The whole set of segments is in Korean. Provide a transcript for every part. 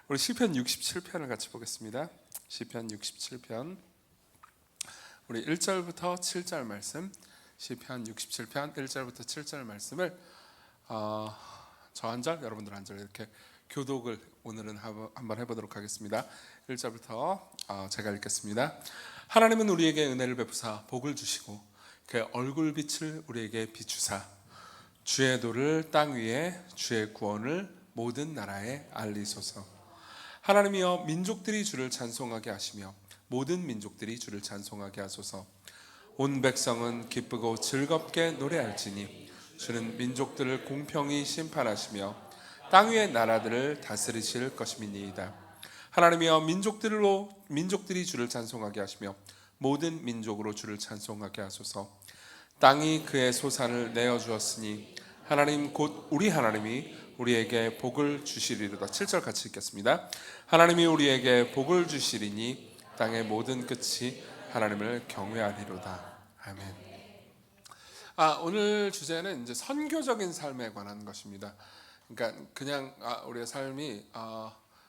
우리 시편 67편을 같이 보겠습니다. 시편 67편 우리 1절부터 7절 말씀, 시편 67편 1절부터 7절 말씀을 저 한 절, 여러분들 한 절 이렇게 교독을 오늘은 한번 해보도록 하겠습니다. 1절부터 제가 읽겠습니다. 하나님은 우리에게 은혜를 베푸사 복을 주시고 그의 얼굴빛을 우리에게 비추사 주의 도를 땅 위에 주의 구원을 모든 나라에 알리소서. 하나님이여 민족들이 주를 찬송하게 하시며 모든 민족들이 주를 찬송하게 하소서. 온 백성은 기쁘고 즐겁게 노래할지니 주는 민족들을 공평히 심판하시며 땅 위의 나라들을 다스리실 것임이니이다. 하나님이여 민족들이 주를 찬송하게 하시며 모든 민족으로 주를 찬송하게 하소서. 땅이 그의 소산을 내어주었으니 하나님 곧 우리 하나님이 우리에게 복을 주시리로다. 7절 같이 읽겠습니다. 하나님이 우리에게 복을 주시리니 땅의 모든 끝이 하나님을 경외하리로다. 아멘. 오늘 주제는 이제 선교적인 삶에 관한 것입니다. 그러니까 그냥 우리의 삶이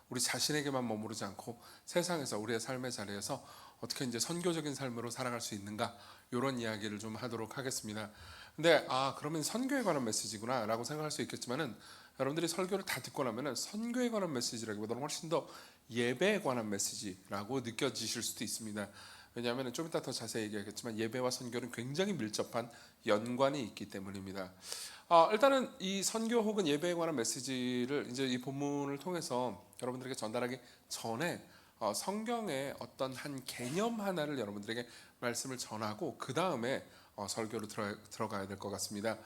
우리 자신에게만 머무르지 않고 세상에서 우리의 삶의 자리에서 어떻게 이제 선교적인 삶으로 살아갈 수 있는가, 이런 이야기를 좀 하도록 하겠습니다. 근데 그러면 선교에 관한 메시지구나 라고 생각할 수 있겠지만은, 여러분들이 설교를 다 듣고 나면은 선교에 관한 메시지라기보다는 훨씬 더 예배에 관한 메시지라고 느껴지실 수도 있습니다. 왜냐하면 좀 이따 더 자세히 얘기하겠지만 예배와 선교는 굉장히 밀접한 연관이 있기 때문입니다. 일단은 이 선교 혹은 예배에 관한 메시지를 이제 이 본문을 통해서 여러분들에게 전달하기 전에 성경의 어떤 한 개념 하나를 여러분들에게 말씀을 전하고 그 다음에 설교로 들어가야 될 것 같습니다.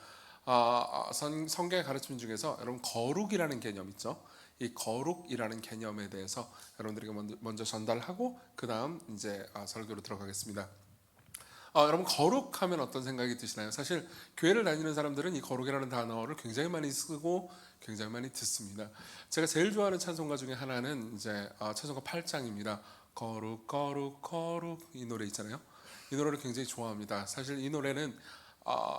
성경의 가르침 중에서 여러분 거룩이라는 개념 있죠? 이 거룩이라는 개념에 대해서 여러분들에게 먼저 전달하고 그 다음 이제 설교로 들어가겠습니다. 여러분 거룩하면 어떤 생각이 드시나요? 사실 교회를 다니는 사람들은 이 거룩이라는 단어를 굉장히 많이 쓰고 굉장히 많이 듣습니다. 제가 제일 좋아하는 찬송가 중에 하나는 이제 찬송가 8장입니다. 거룩 거룩 거룩, 이 노래 있잖아요. 이 노래를 굉장히 좋아합니다. 사실 이 노래는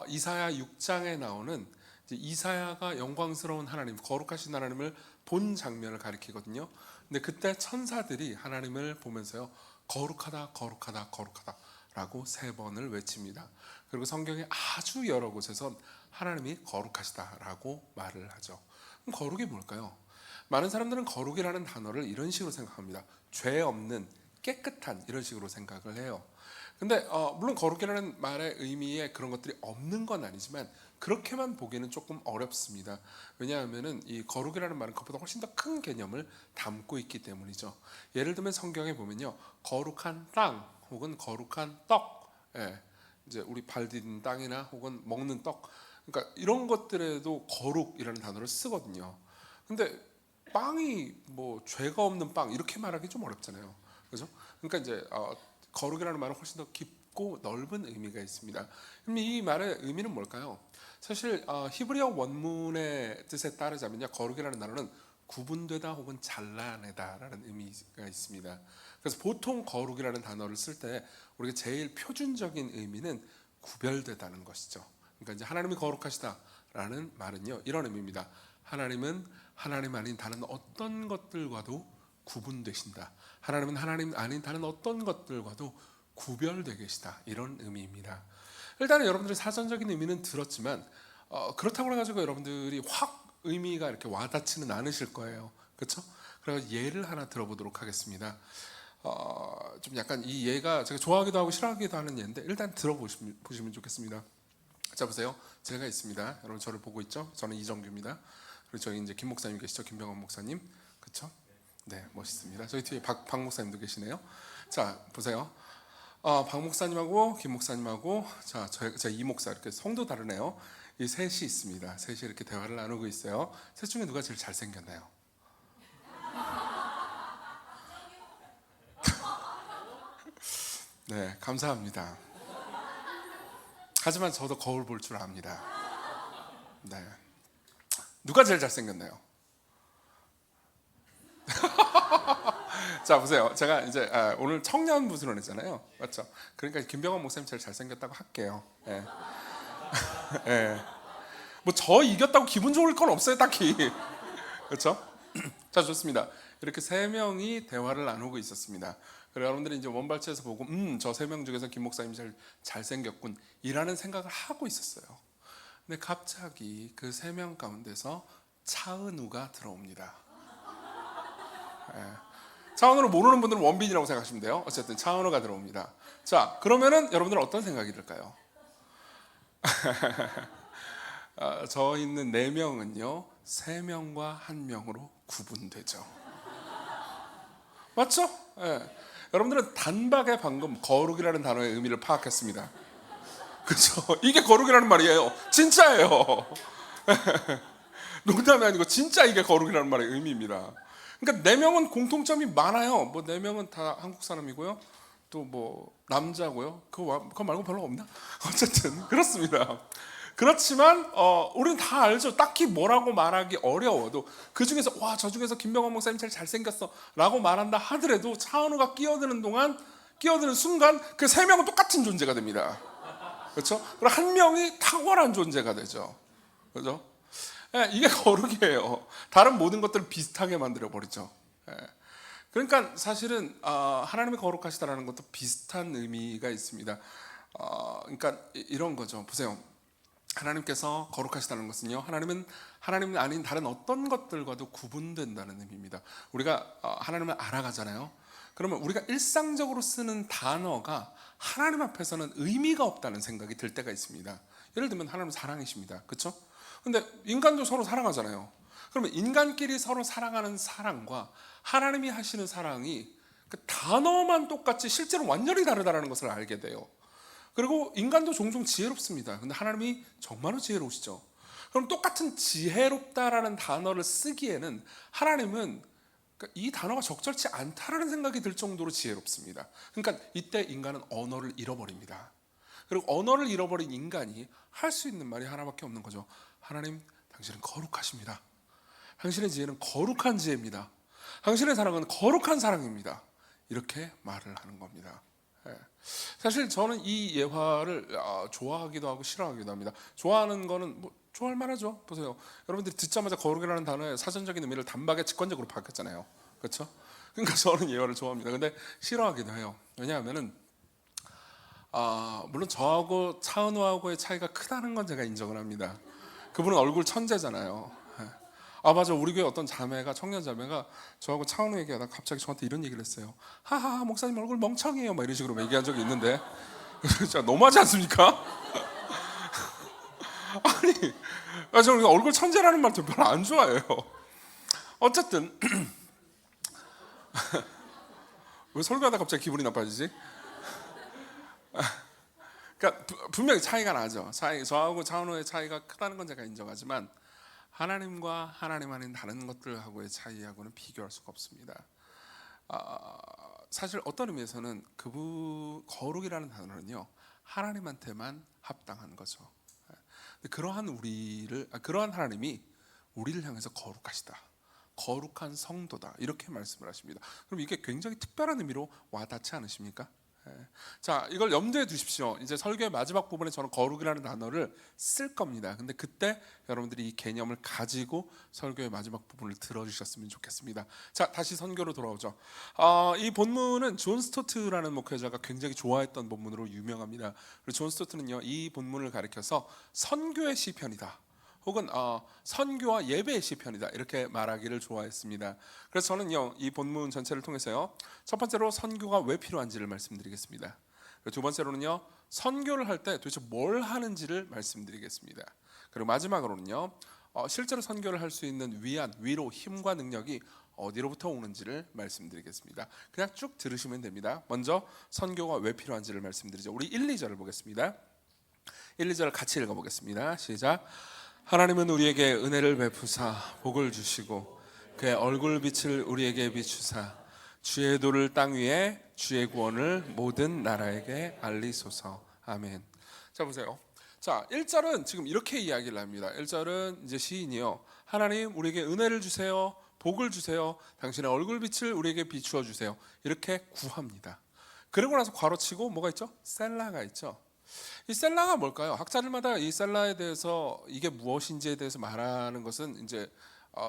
이사야 6장에 나오는 이사야가 영광스러운 하나님, 거룩하신 하나님을 본 장면을 가리키거든요. 근데 그때 천사들이 하나님을 보면서요, 거룩하다 거룩하다 거룩하다 라고 3번을 외칩니다. 그리고 성경의 아주 여러 곳에서 하나님이 거룩하시다라고 말을 하죠. 그럼 거룩이 뭘까요? 많은 사람들은 거룩이라는 단어를 이런 식으로 생각합니다. 죄 없는, 깨끗한, 이런 식으로 생각을 해요. 근데 물론 거룩이라는 말의 의미에 그런 것들이 없는 건 아니지만 그렇게만 보기는 조금 어렵습니다. 왜냐하면은 이 거룩이라는 말은 그것보다 훨씬 더 큰 개념을 담고 있기 때문이죠. 예를 들면 성경에 보면요, 거룩한 땅 혹은 거룩한 떡, 이제 우리 발 디딘 땅이나 혹은 먹는 떡, 그러니까 이런 것들에도 거룩이라는 단어를 쓰거든요. 근데 빵이 뭐 죄가 없는 빵 이렇게 말하기 좀 어렵잖아요. 그죠? 그러니까 이제 거룩이라는 말은 훨씬 더 깊고 넓은 의미가 있습니다. 그럼 이 말의 의미는 뭘까요? 사실 히브리어 원문의 뜻에 따르자면요, 거룩이라는 단어는 구분되다 혹은 잘라내다라는 의미가 있습니다. 그래서 보통 거룩이라는 단어를 쓸 때 우리가 제일 표준적인 의미는 구별되다는 것이죠. 그러니까 이제 하나님이 거룩하시다라는 말은요, 이런 의미입니다. 하나님은 하나님 아닌 다른 어떤 것들과도 구분되신다. 하나님은 하나님 아닌 다른 어떤 것들과도 구별되어 계시다, 이런 의미입니다. 일단은 여러분들이 사전적인 의미는 들었지만 그렇다고 해가지고 여러분들이 확 의미가 이렇게 와닿지는 않으실 거예요. 그렇죠? 그래서 예를 하나 들어보도록 하겠습니다. 좀 약간 이 예가 제가 좋아하기도 하고 싫어하기도 하는 예인데 일단 들어보시면 좋겠습니다. 자, 보세요. 제가 있습니다. 여러분 저를 보고 있죠? 저는 이정규입니다. 그리고 저희 이제 김 목사님 계시죠? 김병원 목사님. 그렇죠? 네, 멋있습니다. 저희 뒤에 박 목사님도 계시네요. 자, 보세요. 박 목사님하고 김 목사님하고 제 이 목사, 이렇게 성도 다르네요. 이 셋이 있습니다. 셋이 이렇게 대화를 나누고 있어요. 셋 중에 누가 제일 잘생겼나요? 네, 감사합니다. 하지만 저도 거울 볼 줄 압니다. 네, 누가 제일 잘생겼나요? 자, 보세요. 제가 이제 오늘 청년 부스런이잖아요, 맞죠? 그러니까 김병원 목사님 제일 잘생겼다고 할게요. 네. 네. 뭐 저 이겼다고 기분 좋을 건 없어요, 딱히. 그렇죠? 자, 좋습니다. 이렇게 세 명이 대화를 나누고 있었습니다. 그리고 여러분들이 이제 원발치에서 보고 저 세 명 중에서 김 목사님 제일 잘생겼군 이라는 생각을 하고 있었어요. 근데 갑자기 그 세 명 가운데서 차은우가 들어옵니다. 예. 차은우를 모르는 분들은 원빈이라고 생각하시면 돼요. 어쨌든 차은우가 들어옵니다. 자, 그러면은 여러분들은 어떤 생각이 들까요? 저 있는 네 명은요, 세 명과 한 명으로 구분되죠. 맞죠? 예. 여러분들은 단박에 방금 거룩이라는 단어의 의미를 파악했습니다. 그렇죠? 이게 거룩이라는 말이에요. 진짜예요. 농담이 아니고 진짜 이게 거룩이라는 말의 의미입니다. 그러니까 네 명은 공통점이 많아요. 뭐 네 명은 다 한국 사람이고요. 또 뭐 남자고요. 그거 말고 별로 없나? 어쨌든 그렇습니다. 그렇지만 우리는 다 알죠. 딱히 뭐라고 말하기 어려워도 그 중에서 와, 저 중에서 김병헌 목사님 제일 잘생겼어라고 말한다 하더라도 차은우가 끼어드는 순간 그 세 명은 똑같은 존재가 됩니다. 그렇죠? 그리고 한 명이 탁월한 존재가 되죠. 그렇죠? 예, 이게 거룩이에요. 다른 모든 것들을 비슷하게 만들어 버리죠. 예. 그러니까 사실은 하나님의 거룩하시다라는 것도 비슷한 의미가 있습니다. 그러니까 이런 거죠. 보세요. 하나님께서 거룩하시다는 것은요, 하나님 아닌 다른 어떤 것들과도 구분된다는 의미입니다. 우리가 하나님을 알아가잖아요. 그러면 우리가 일상적으로 쓰는 단어가 하나님 앞에서는 의미가 없다는 생각이 들 때가 있습니다. 예를 들면 하나님은 사랑이십니다. 그렇죠? 근데 인간도 서로 사랑하잖아요. 그러면 인간끼리 서로 사랑하는 사랑과 하나님이 하시는 사랑이 그 단어만 똑같이 실제로 완전히 다르다는 것을 알게 돼요. 그리고 인간도 종종 지혜롭습니다. 근데 하나님이 정말로 지혜로우시죠. 그럼 똑같은 지혜롭다라는 단어를 쓰기에는 하나님은 이 단어가 적절치 않다라는 생각이 들 정도로 지혜롭습니다. 그러니까 이때 인간은 언어를 잃어버립니다. 그리고 언어를 잃어버린 인간이 할 수 있는 말이 하나밖에 없는 거죠. 하나님, 당신은 거룩하십니다. 당신의 지혜는 거룩한 지혜입니다. 당신의 사랑은 거룩한 사랑입니다. 이렇게 말을 하는 겁니다. 사실 저는 이 예화를 좋아하기도 하고 싫어하기도 합니다. 좋아하는 거는 뭐 좋아할 만하죠. 보세요. 여러분들이 듣자마자 거룩이라는 단어의 사전적인 의미를 단박에 직관적으로 파악했잖아요. 그렇죠? 그러니까 저는 예화를 좋아합니다. 근데 싫어하기도 해요. 왜냐하면은 물론 저하고 차은우하고의 차이가 크다는 건 제가 인정을 합니다. 그분은 얼굴 천재잖아요. 맞아, 우리 교회 어떤 자매가, 청년 자매가 저하고 차은우 얘기하다가 갑자기 저한테 이런 얘기를 했어요. 하하, 목사님 얼굴 멍청해요, 막 이런 식으로 얘기한 적이 있는데 진짜 너무하지 않습니까? 아니, 저는 얼굴 천재라는 말 별로 안 좋아해요. 어쨌든 왜 설교하다 갑자기 기분이 나빠지지? 그러니까 분명히 차이가 나죠. 저하고 차은우의 차이가 크다는 건 제가 인정하지만 하나님과 하나님 아닌 다른 것들하고의 차이하고는 비교할 수가 없습니다. 사실 어떤 의미에서는 거룩이라는 단어는요, 하나님한테만 합당한 거죠. 그러한 하나님이 우리를 향해서 거룩하시다, 거룩한 성도다, 이렇게 말씀을 하십니다. 그럼 이게 굉장히 특별한 의미로 와닿지 않으십니까? 자, 이걸 염두에 두십시오. 이제 설교의 마지막 부분에 저는 거룩이라는 단어를 쓸 겁니다. 근데 그때 여러분들이 이 개념을 가지고 설교의 마지막 부분을 들어주셨으면 좋겠습니다. 자, 다시 선교로 돌아오죠. 이 본문은 존 스토트라는 목회자가 굉장히 좋아했던 본문으로 유명합니다. 그리고 존 스토트는요, 이 본문을 가리켜서 선교의 시편이다, 혹은 선교와 예배의 시편이다, 이렇게 말하기를 좋아했습니다. 그래서 저는요, 이 본문 전체를 통해서요, 첫 번째로 선교가 왜 필요한지를 말씀드리겠습니다. 두 번째로는요, 선교를 할 때 도대체 뭘 하는지를 말씀드리겠습니다. 그리고 마지막으로는요, 실제로 선교를 할 수 있는 위로, 힘과 능력이 어디로부터 오는지를 말씀드리겠습니다. 그냥 쭉 들으시면 됩니다. 먼저 선교가 왜 필요한지를 말씀드리죠. 우리 1, 2절을 보겠습니다. 1, 2절 같이 읽어보겠습니다. 시작. 하나님은 우리에게 은혜를 베푸사 복을 주시고 그의 얼굴빛을 우리에게 비추사 주의 도를 땅 위에 주의 구원을 모든 나라에게 알리소서. 아멘. 자, 보세요. 자, 1절은 지금 이렇게 이야기를 합니다. 1절은 이제 시인이요, 하나님 우리에게 은혜를 주세요, 복을 주세요, 당신의 얼굴빛을 우리에게 비추어 주세요, 이렇게 구합니다. 그러고 나서 괄호치고 뭐가 있죠? 셀라가 있죠. 이 셀라가 뭘까요? 학자들마다 이 셀라에 대해서 이게 무엇인지에 대해서 말하는 것은 이제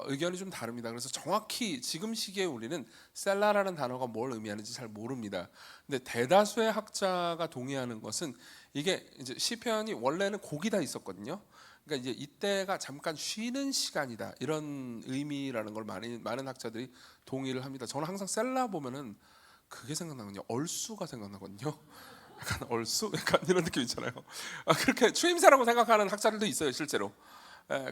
의견이 좀 다릅니다. 그래서 정확히 지금 시기에 우리는 셀라라는 단어가 뭘 의미하는지 잘 모릅니다. 근데 대다수의 학자가 동의하는 것은 이게 이제 시편이 원래는 곡이 다 있었거든요. 그러니까 이제 이때가 잠깐 쉬는 시간이다, 이런 의미라는 걸 많은 학자들이 동의를 합니다. 저는 항상 셀라 보면은 그게 생각나거든요. 얼수가 생각나거든요. 약간 얼수, 약간 이런 느낌 있잖아요. 그렇게 추임새라고 생각하는 학자들도 있어요, 실제로.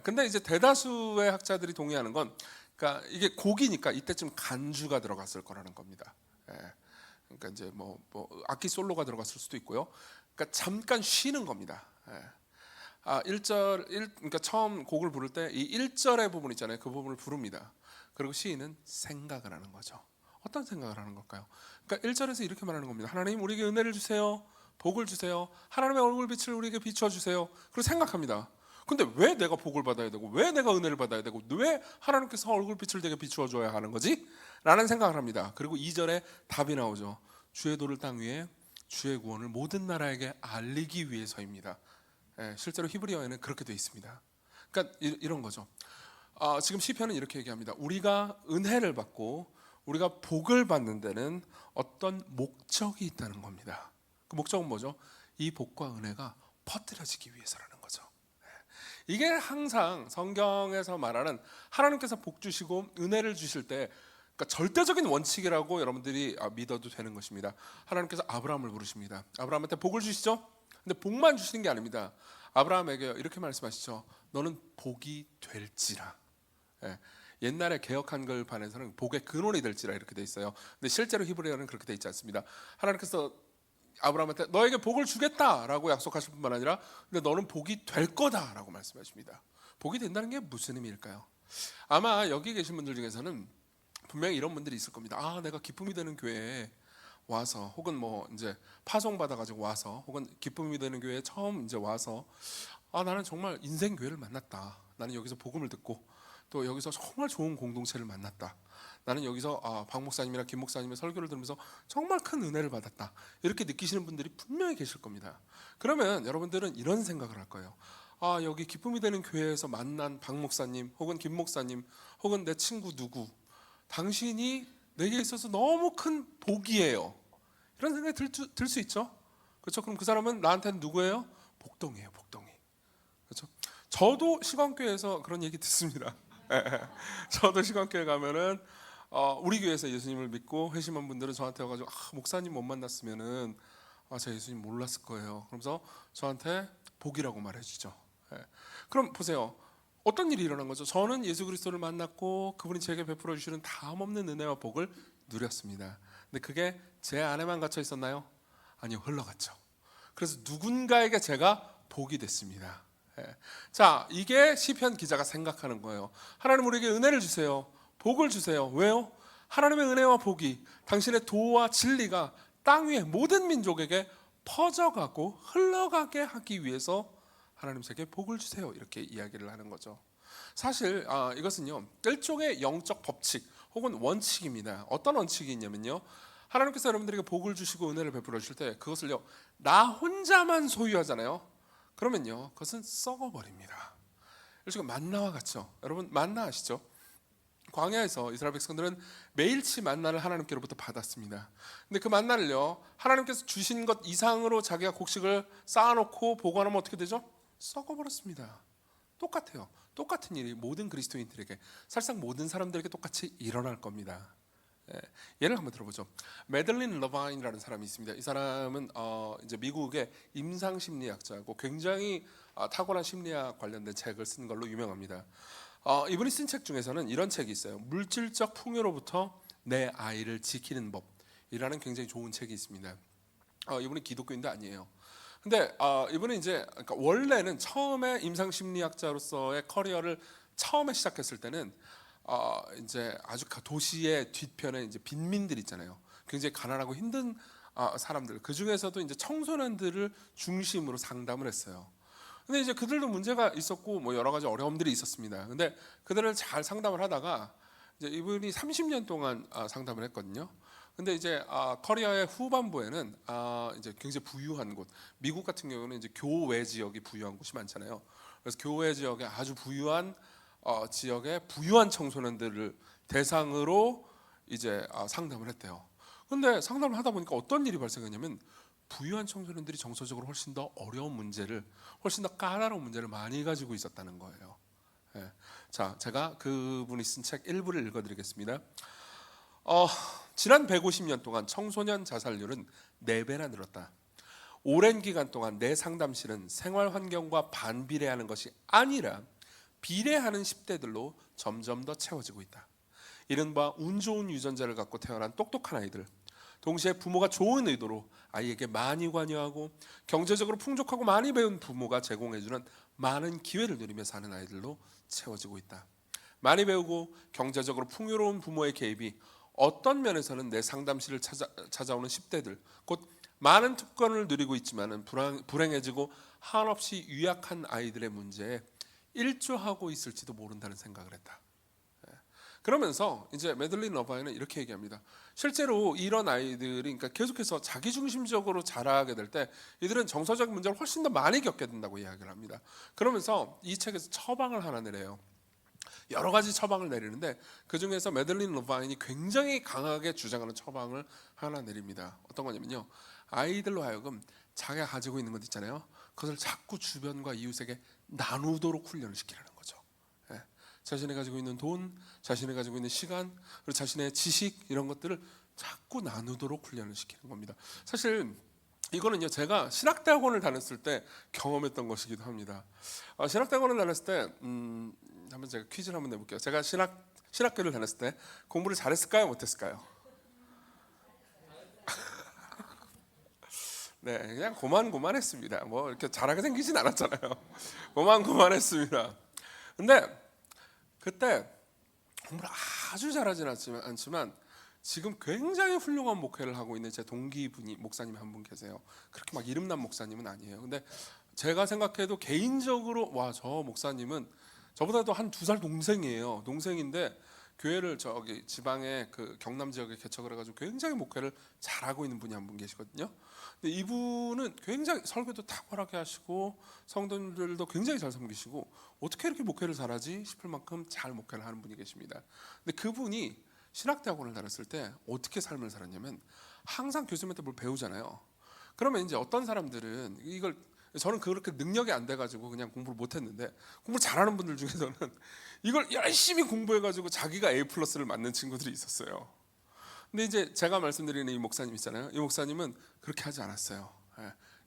근데 이제 대다수의 학자들이 동의하는 건, 그러니까 이게 곡이니까 이때쯤 간주가 들어갔을 거라는 겁니다. 그러니까 이제 뭐 악기 솔로가 들어갔을 수도 있고요. 그러니까 잠깐 쉬는 겁니다. 1절, 그러니까 처음 곡을 부를 때 이 1절의 부분 있잖아요. 그 부분을 부릅니다. 그리고 시인은 생각을 하는 거죠. 어떤 생각을 하는 걸까요? 그러니까 1절에서 이렇게 말하는 겁니다. 하나님, 우리에게 은혜를 주세요. 복을 주세요. 하나님의 얼굴빛을 우리에게 비추어 주세요. 그리고 생각합니다. 근데 왜 내가 복을 받아야 되고, 왜 내가 은혜를 받아야 되고, 왜 하나님께서 얼굴빛을 내게 비추어 줘야 하는 거지? 라는 생각을 합니다. 그리고 2절에 답이 나오죠. 주의 도를 땅 위에 주의 구원을 모든 나라에게 알리기 위해서입니다. 실제로 히브리어에는 그렇게 되어 있습니다. 그러니까 이런 거죠. 지금 시편은 이렇게 얘기합니다. 우리가 은혜를 받고 우리가 복을 받는 데는 어떤 목적이 있다는 겁니다. 그 목적은 뭐죠? 이 복과 은혜가 퍼뜨려지기 위해서라는 거죠. 이게 항상 성경에서 말하는 하나님께서 복 주시고 은혜를 주실 때, 그러니까 절대적인 원칙이라고 여러분들이 믿어도 되는 것입니다. 하나님께서 아브라함을 부르십니다. 아브라함한테 복을 주시죠. 근데 복만 주시는 게 아닙니다. 아브라함에게 이렇게 말씀하시죠. 너는 복이 될지라. 옛날에 개역 한글판에서는 복의 근원이 될지라 이렇게 돼 있어요. 근데 실제로 히브리어는 그렇게 돼 있지 않습니다. 하나님께서 아브라함한테 너에게 복을 주겠다라고 약속하실 뿐만 아니라, 근데 너는 복이 될 거다라고 말씀하십니다. 복이 된다는 게 무슨 의미일까요? 아마 여기 계신 분들 중에서는 분명히 이런 분들이 있을 겁니다. 내가 기쁨이 되는 교회에 와서, 혹은 뭐 이제 파송 받아가지고 와서, 혹은 기쁨이 되는 교회에 처음 이제 와서, 나는 정말 인생 교회를 만났다. 나는 여기서 복음을 듣고 또 여기서 정말 좋은 공동체를 만났다. 나는 여기서 박 목사님이나 김 목사님의 설교를 들으면서 정말 큰 은혜를 받았다. 이렇게 느끼시는 분들이 분명히 계실 겁니다. 그러면 여러분들은 이런 생각을 할 거예요. 여기 기쁨이 되는 교회에서 만난 박 목사님, 혹은 김 목사님, 혹은 내 친구 누구, 당신이 내게 있어서 너무 큰 복이에요. 이런 생각이 들 수 있죠. 그렇죠? 그럼 그 사람은 나한테는 누구예요? 복덩이에요, 복덩이. 그렇죠? 저도 시간교회에서 그런 얘기 듣습니다. 저도 시간교회 가면은 우리 교회에서 예수님을 믿고 회심한 분들은 저한테 와가지고 목사님 못 만났으면은 제가 예수님 몰랐을 거예요. 그러면서 저한테 복이라고 말해주죠. 그럼 보세요. 어떤 일이 일어난 거죠? 저는 예수 그리스도를 만났고 그분이 제게 베풀어 주시는 다음 없는 은혜와 복을 누렸습니다. 근데 그게 제 안에만 갇혀 있었나요? 아니요, 흘러갔죠. 그래서 누군가에게 제가 복이 됐습니다. 자, 이게 시편 기자가 생각하는 거예요. 하나님, 우리에게 은혜를 주세요. 복을 주세요. 왜요? 하나님의 은혜와 복이, 당신의 도와 진리가 땅 위의 모든 민족에게 퍼져가고 흘러가게 하기 위해서 하나님 제게 복을 주세요. 이렇게 이야기를 하는 거죠. 사실 이것은요, 일종의 영적 법칙 혹은 원칙입니다. 어떤 원칙이 있냐면요, 하나님께서 여러분들에게 복을 주시고 은혜를 베풀어 주실 때 그것을요, 나 혼자만 소유하잖아요. 그러면요, 그것은 썩어버립니다. 일종의 만나와 같죠. 여러분 만나 아시죠? 광야에서 이스라엘 백성들은 매일치 만나를 하나님께로부터 받았습니다. 근데 그 만나를요, 하나님께서 주신 것 이상으로 자기가 곡식을 쌓아놓고 보관하면 어떻게 되죠? 썩어버렸습니다. 똑같아요. 똑같은 일이 모든 그리스도인들에게, 사실상 모든 사람들에게 똑같이 일어날 겁니다. 예를 한번 들어보죠. 매들린 러바인이라는 사람이 있습니다. 이 사람은 이제 미국의 임상 심리학자고 굉장히 탁월한 심리학 관련된 책을 쓴 걸로 유명합니다. 이분이 쓴 책 중에서는 이런 책이 있어요. 물질적 풍요로부터 내 아이를 지키는 법이라는 굉장히 좋은 책이 있습니다. 이분이 기독교인도 아니에요. 근데 이분은 이제, 그러니까 원래는 처음에 임상 심리학자로서의 커리어를 처음에 시작했을 때는 이제 아주 도시의 뒤편에 이제 빈민들 있잖아요. 굉장히 가난하고 힘든 사람들, 그 중에서도 이제 청소년들을 중심으로 상담을 했어요. 근데 이제 그들도 문제가 있었고 뭐 여러 가지 어려움들이 있었습니다. 근데 그들을 잘 상담을 하다가 이제 이분이 30년 동안 상담을 했거든요. 근데 이제 커리어의 후반부에는 이제 굉장히 부유한 곳, 미국 같은 경우는 이제 교외 지역이 부유한 곳이 많잖아요. 그래서 교외 지역에 아주 부유한 지역의 부유한 청소년들을 대상으로 이제 상담을 했대요. 근데 상담을 하다 보니까 어떤 일이 발생했냐면 부유한 청소년들이 정서적으로 훨씬 더 어려운 문제를, 훨씬 더 까다로운 문제를 많이 가지고 있었다는 거예요. 예. 자, 제가 그분이 쓴 책 일부를 읽어드리겠습니다. 지난 150년 동안 청소년 자살률은 4배나 늘었다. 오랜 기간 동안 내 상담실은 생활 환경과 반비례하는 것이 아니라 비례하는 10대들로 점점 더 채워지고 있다. 이른바 운 좋은 유전자를 갖고 태어난 똑똑한 아이들, 동시에 부모가 좋은 의도로 아이에게 많이 관여하고 경제적으로 풍족하고 많이 배운 부모가 제공해주는 많은 기회를 누리며 사는 아이들로 채워지고 있다. 많이 배우고 경제적으로 풍요로운 부모의 개입이 어떤 면에서는 내 상담실을 찾아오는 10대들, 곧 많은 특권을 누리고 있지만 불행해지고 한없이 유약한 아이들의 문제에 일조하고 있을지도 모른다는 생각을 했다. 그러면서 이제 매들린 러바이는 이렇게 얘기합니다. 실제로 이런 아이들이 그러니까 계속해서 자기중심적으로 자라게 될 때 이들은 정서적 문제를 훨씬 더 많이 겪게 된다고 이야기를 합니다. 그러면서 이 책에서 처방을 하나 내려요. 여러 가지 처방을 내리는데 그 중에서 매들린 러바인이 굉장히 강하게 주장하는 처방을 하나 내립니다. 어떤 거냐면요, 아이들로 하여금 자기가 가지고 있는 것 있잖아요, 그것을 자꾸 주변과 이웃에게 나누도록 훈련을 시키라는 거죠. 예. 자신이 가지고 있는 돈, 자신이 가지고 있는 시간, 그리고 자신의 지식, 이런 것들을 자꾸 나누도록 훈련을 시키는 겁니다. 사실 이거는요, 제가 신학대학원을 다녔을 때 경험했던 것이기도 합니다. 신학대학원을 다녔을 때 한번 제가 퀴즈를 한번 내볼게요. 제가 신학교를 다녔을 때 공부를 잘했을까요, 못했을까요? 네, 그냥 고만고만했습니다. 뭐 이렇게 잘하게 생기진 않았잖아요. 고만고만했습니다. 근데 그때 공부를 아주 잘하진 않지만 지금 굉장히 훌륭한 목회를 하고 있는 제 동기분이 목사님 한 분 계세요. 그렇게 막 이름난 목사님은 아니에요. 근데 제가 생각해도 개인적으로 와, 저 목사님은 저보다도 한 2살 동생이에요. 동생인데 교회를 저기 지방의 그 경남 지역에 개척을 해가지고 굉장히 목회를 잘하고 있는 분이 한 분 계시거든요. 근데 이분은 굉장히 설교도 탁월하게 하시고 성도들도 굉장히 잘 섬기시고 어떻게 이렇게 목회를 잘하지 싶을 만큼 잘 목회를 하는 분이 계십니다. 근데 그분이 신학대학원을 다녔을 때 어떻게 삶을 살았냐면 항상 교수님한테 뭘 배우잖아요. 그러면 이제 어떤 사람들은 이걸, 저는 그렇게 능력이 안 돼가지고 그냥 공부를 못했는데 공부 잘하는 분들 중에서는 이걸 열심히 공부해가지고 자기가 A+를 맞는 친구들이 있었어요. 근데 이제 제가 말씀드리는 이 목사님 있잖아요. 이 목사님은 그렇게 하지 않았어요.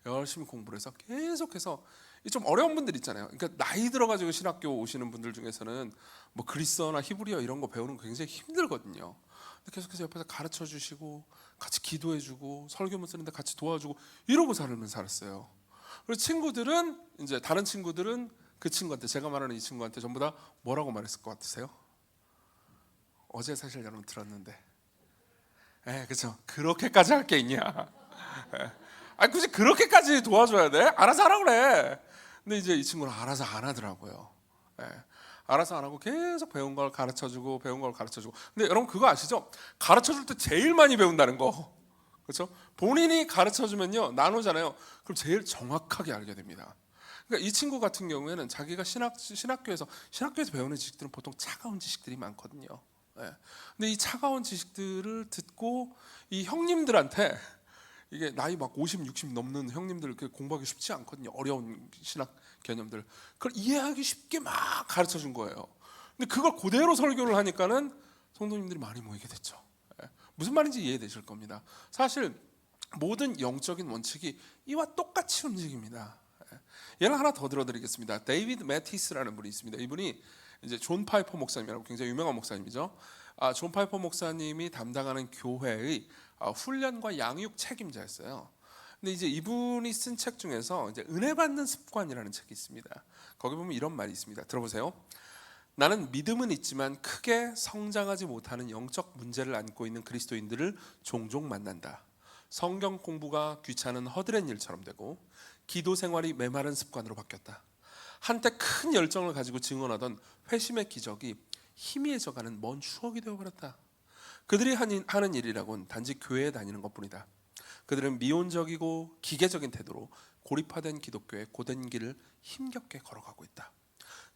열심히 공부를 해서 계속해서 좀 어려운 분들 있잖아요. 그러니까 나이 들어가지고 신학교 오시는 분들 중에서는 뭐 그리스어나 히브리어 이런 거 배우는 거 굉장히 힘들거든요. 근데 계속해서 옆에서 가르쳐 주시고 같이 기도해 주고 설교문 쓰는데 같이 도와주고 이러고 살았어요. 그리고 친구들은 이제 다른 친구들은 그 친구한테, 제가 말하는 이 친구한테 전부 다 뭐라고 말했을 것 같으세요? 어제 사실 여러분 들었는데, 그렇죠. 그렇게까지 할 게 있냐? 아니 굳이 그렇게까지 도와줘야 돼? 알아서 하라 그래. 근데 이제 이 친구는 알아서 안 하더라고요. 알아서 안 하고 계속 배운 걸 가르쳐주고 배운 걸 가르쳐주고. 근데 여러분 그거 아시죠? 가르쳐줄 때 제일 많이 배운다는 거. 그렇죠? 본인이 가르쳐주면요 나누잖아요. 그럼 제일 정확하게 알게 됩니다. 그러니까 이 친구 같은 경우에는 자기가 신학교에서 배우는 지식들은 보통 차가운 지식들이 많거든요. 근데 이 차가운 지식들을 듣고 이 형님들한테, 이게 나이 막 50, 60 넘는 형님들 공부하기 쉽지 않거든요. 어려운 신학 개념들 그걸 이해하기 쉽게 막 가르쳐 준 거예요. 근데 그걸 그대로 설교를 하니까는 성도님들이 많이 모이게 됐죠. 무슨 말인지 이해되실 겁니다. 사실 모든 영적인 원칙이 이와 똑같이 움직입니다. 예를 하나 더 들어드리겠습니다. 데이비드 매티스라는 분이 있습니다. 이분이 이제 존 파이퍼 목사님이라고 굉장히 유명한 목사님이죠. 존 파이퍼 목사님이 담당하는 교회의 훈련과 양육 책임자였어요. 근데 이제 이분이 쓴 책 중에서 이제 은혜 받는 습관이라는 책이 있습니다. 거기 보면 이런 말이 있습니다. 들어보세요. 나는 믿음은 있지만 크게 성장하지 못하는 영적 문제를 안고 있는 그리스도인들을 종종 만난다. 성경 공부가 귀찮은 허드렛 일처럼 되고 기도 생활이 메마른 습관으로 바뀌었다. 한때 큰 열정을 가지고 증언하던 회심의 기적이 희미해져가는 먼 추억이 되어버렸다. 그들이 하는 일이라곤 단지 교회에 다니는 것뿐이다. 그들은 미온적이고 기계적인 태도로 고립화된 기독교의 고된 길을 힘겹게 걸어가고 있다.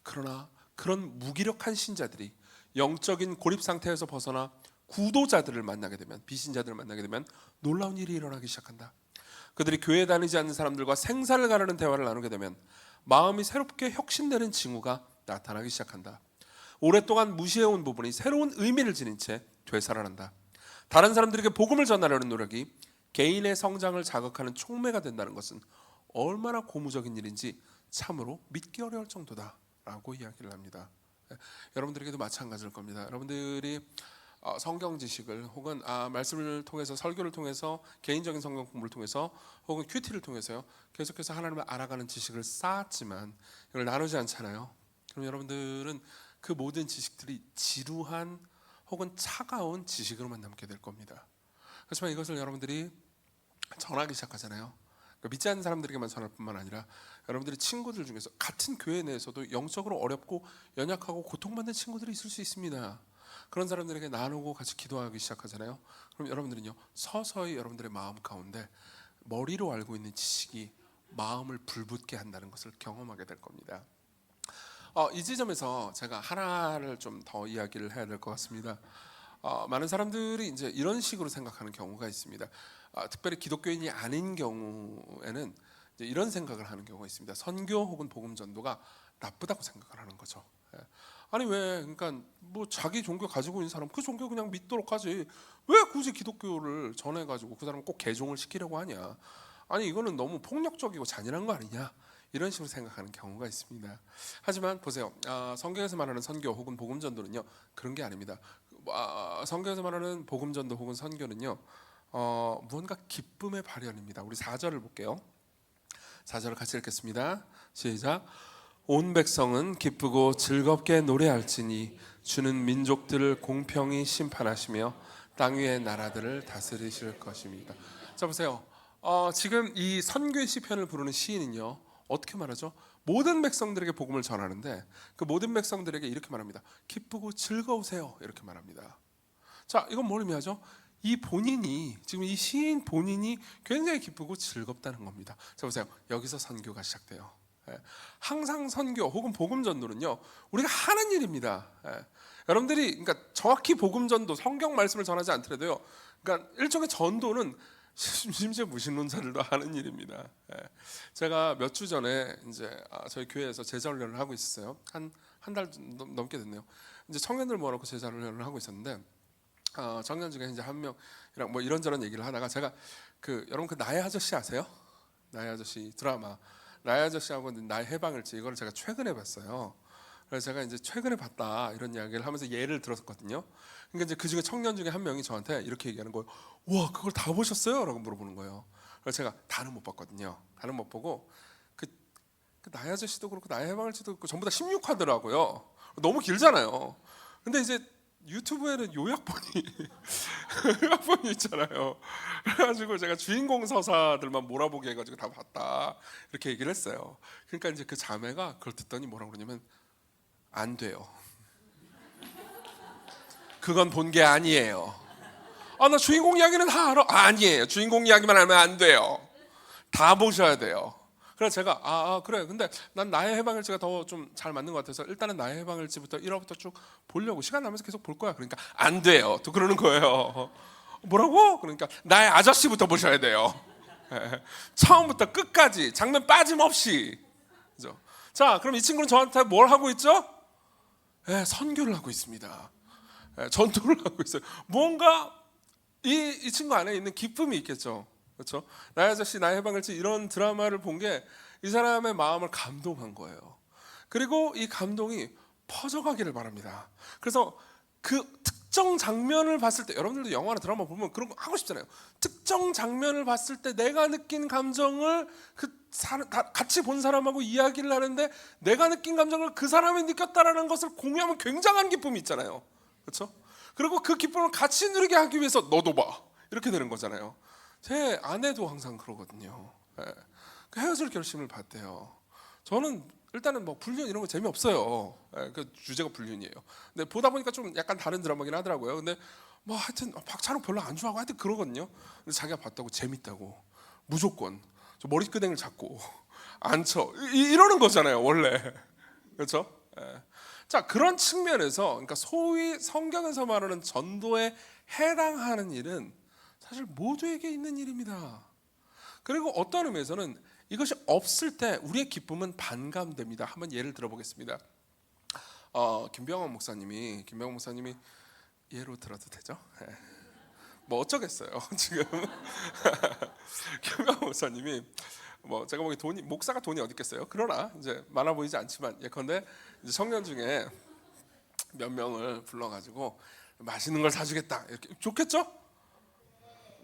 그러나 그런 무기력한 신자들이 영적인 고립 상태에서 벗어나 구도자들을 만나게 되면, 비신자들을 만나게 되면 놀라운 일이 일어나기 시작한다. 그들이 교회 다니지 않는 사람들과 생사를 가르는 대화를 나누게 되면 마음이 새롭게 혁신되는 징후가 나타나기 시작한다. 오랫동안 무시해온 부분이 새로운 의미를 지닌 채 되살아난다. 다른 사람들에게 복음을 전하려는 노력이 개인의 성장을 자극하는 촉매가 된다는 것은 얼마나 고무적인 일인지 참으로 믿기 어려울 정도다라고 이야기를 합니다. 여러분들에게도 마찬가지일 겁니다. 여러분들이 성경 지식을 혹은 말씀을 통해서, 설교를 통해서, 개인적인 성경 공부를 통해서, 혹은 큐티를 통해서요, 계속해서 하나님을 알아가는 지식을 쌓았지만 이걸 나누지 않잖아요. 그럼 여러분들은 그 모든 지식들이 지루한 혹은 차가운 지식으로만 남게 될 겁니다. 그렇지만 이것을 여러분들이 전하기 시작하잖아요. 그러니까 믿지 않는 사람들에게만 전할 뿐만 아니라 여러분들이 친구들 중에서 같은 교회 내에서도 영적으로 어렵고 연약하고 고통받는 친구들이 있을 수 있습니다. 그런 사람들에게 나누고 같이 기도하기 시작하잖아요. 그럼 여러분들은요, 서서히 여러분들의 마음 가운데 머리로 알고 있는 지식이 마음을 불붙게 한다는 것을 경험하게 될 겁니다. 이 지점에서 제가 하나를 좀 더 이야기를 해야 될 것 같습니다. 많은 사람들이 이제 이런 식으로 생각하는 경우가 있습니다. 특별히 기독교인이 아닌 경우에는 이제 이런 생각을 하는 경우가 있습니다. 선교 혹은 복음 전도가 나쁘다고 생각을 하는 거죠. 아니 왜, 그러니까 뭐 자기 종교 가지고 있는 사람 그 종교 그냥 믿도록 하지, 왜 굳이 기독교를 전해가지고 그 사람 꼭 개종을 시키려고 하냐? 아니 이거는 너무 폭력적이고 잔인한 거 아니냐? 이런 식으로 생각하는 경우가 있습니다. 하지만 보세요, 성경에서 말하는 선교 혹은 복음 전도는요, 그런 게 아닙니다. 성경에서 말하는 복음 전도 혹은 선교는요, 무언가 기쁨의 발현입니다. 우리 4절을 볼게요. 4절을 같이 읽겠습니다. 시작. 온 백성은 기쁘고 즐겁게 노래할지니 주는 민족들을 공평히 심판하시며 땅 위의 나라들을 다스리실 것입니다. 자 보세요. 지금 이 선교의 시편을 부르는 시인은요, 어떻게 말하죠? 모든 백성들에게 복음을 전하는데 그 모든 백성들에게 이렇게 말합니다. 기쁘고 즐거우세요, 이렇게 말합니다. 자, 이건 뭘 의미하죠? 이 본인이, 지금 이 시인 본인이 굉장히 기쁘고 즐겁다는 겁니다. 자 보세요. 여기서 선교가 시작돼요. 항상 선교 혹은 복음 전도는요, 우리가 하는 일입니다. 여러분들이 그러니까 정확히 복음 전도, 성경 말씀을 전하지 않더라도요, 그러니까 일종의 전도는 심지어 무신론자들도 하는 일입니다. 제가 몇 주 전에 이제 저희 교회에서 제자 훈련을 하고 있었어요. 한 달 넘게 됐네요. 이제 청년들 모아놓고 제자 훈련을 하고 있었는데, 청년 중에 이제 한 명이랑 뭐 이런저런 얘기를 하다가 제가 여러분 그 나의 아저씨 아세요? 나의 아저씨 드라마. 나의 아저씨하고 나의 해방일지, 이거를 제가 최근에 봤어요. 그래서 제가 이제 최근에 봤다 이런 이야기를 하면서 예를 들었거든요. 그러니까 이제 그 중에 청년 중에 한 명이 저한테 이렇게 얘기하는 거예요. 와, 그걸 다 보셨어요? 라고 물어보는 거예요. 그래서 제가 다는 못 봤거든요. 다는 못 보고 그 나의 아저씨도 그렇고 나의 해방일지도 그렇고 전부 다 16화더라고요. 너무 길잖아요. 근데 이제 유튜브에는 요약본이 요약본이 있잖아요. 그래가지고 제가 주인공 서사들만 몰아보게 해가지고 다 봤다 이렇게 얘기를 했어요. 그러니까 이제 그 자매가 그걸 듣더니 뭐라고 그러냐면, 안 돼요. 그건 본 게 아니에요. 나 주인공 이야기는 다 알아. 아니에요. 주인공 이야기만 알면 안 돼요. 다 보셔야 돼요. 그래서 제가 그래. 근데 난 나의 해방일지가 더 좀 잘 맞는 것 같아서 일단은 나의 해방일지부터 1화부터 쭉 보려고, 시간 나면서 계속 볼 거야. 그러니까 안 돼요. 또 그러는 거예요. 뭐라고? 그러니까 나의 아저씨부터 보셔야 돼요. 처음부터 끝까지 장면 빠짐없이. 그죠? 자, 그럼 이 친구는 저한테 뭘 하고 있죠? 선교를 하고 있습니다. 전도를 하고 있어요. 뭔가 이 친구 안에 있는 기쁨이 있겠죠. 그렇죠? 나의 아저씨, 나의 해방일지 이런 드라마를 본 게 이 사람의 마음을 감동한 거예요. 그리고 이 감동이 퍼져가기를 바랍니다. 그래서 그 특정 장면을 봤을 때, 여러분들도 영화나 드라마 보면 그런 거 하고 싶잖아요. 특정 장면을 봤을 때 내가 느낀 감정을 같이 본 사람하고 이야기를 하는데 내가 느낀 감정을 그 사람이 느꼈다라는 것을 공유하면 굉장한 기쁨이 있잖아요. 그렇죠? 그리고 그 기쁨을 같이 누리게 하기 위해서 너도 봐, 이렇게 되는 거잖아요. 제 아내도 항상 그러거든요. 헤어질 결심을 봤대요. 저는 일단은 뭐 불륜 이런 거 재미없어요. 그 주제가 불륜이에요. 근데 보다 보니까 좀 약간 다른 드라마긴 하더라고요. 근데 뭐 하여튼 박찬욱 별로 안 좋아하고 하여튼 그러거든요. 근데 자기가 봤다고 재밌다고 무조건 저 머리끄댕이를 잡고 앉혀 이러는 거잖아요, 원래. 그렇죠? 자, 그런 측면에서 그러니까 소위 성경에서 말하는 전도에 해당하는 일은 사실 모두에게 있는 일입니다. 그리고 어떤 의미에서는 이것이 없을 때 우리의 기쁨은 반감됩니다. 한번 예를 들어보겠습니다. 김병원 목사님이 예로 들어도 되죠? 네. 뭐 어쩌겠어요 지금. 김병원 목사님이 뭐 제가 보기 목사가 돈이 어디 있겠어요? 그러나 이제 많아 보이지 않지만 예컨대 이제 청년 중에 몇 명을 불러가지고 맛있는 걸 사주겠다 이렇게 좋겠죠?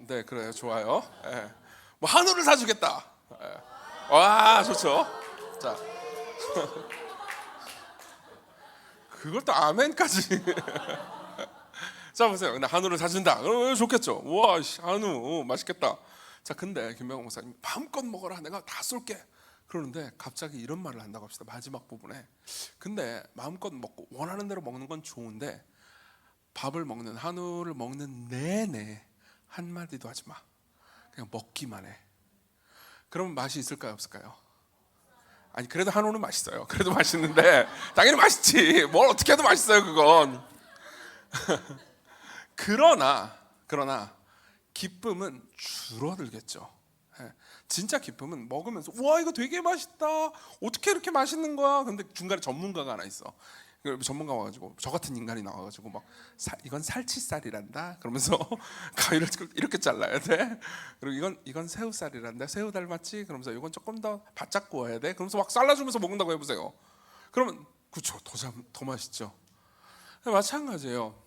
네, 그래요, 좋아요. 예. 뭐 한우를 사주겠다. 예. 와, 좋죠. 자, 그걸 또 아멘까지. 자, 보세요. 근데 한우를 사준다. 그러면 좋겠죠. 와, 한우 맛있겠다. 자, 근데 김명호 목사님 마음껏 먹어라. 내가 다 쏠게. 그러는데 갑자기 이런 말을 한다고 합시다. 마지막 부분에. 근데 마음껏 먹고 원하는 대로 먹는 건 좋은데 밥을 먹는 한우를 먹는 내내 한마디도 하지 마. 그냥 먹기만 해. 그러면 맛이 있을까요, 없을까요? 아니, 그래도 한우는 맛있어요. 그래도 맛있는데 당연히 맛있지. 뭘 어떻게 해도 맛있어요, 그건. 그러나 기쁨은 줄어들겠죠. 진짜 기쁨은 먹으면서 와, 이거 되게 맛있다. 어떻게 이렇게 맛있는 거야? 근데 중간에 전문가가 하나 있어. 전문가 와가지고 저 같은 인간이 나와가지고 막 이건 살치살이란다. 그러면서 가위를 이렇게 잘라야 돼. 그리고 이건 새우살이란다. 새우 닮았지? 그러면서 이건 조금 더 바짝 구워야 돼. 그러면서 막 잘라주면서 먹는다고 해보세요. 그러면 그렇죠, 더 맛있죠. 마찬가지예요.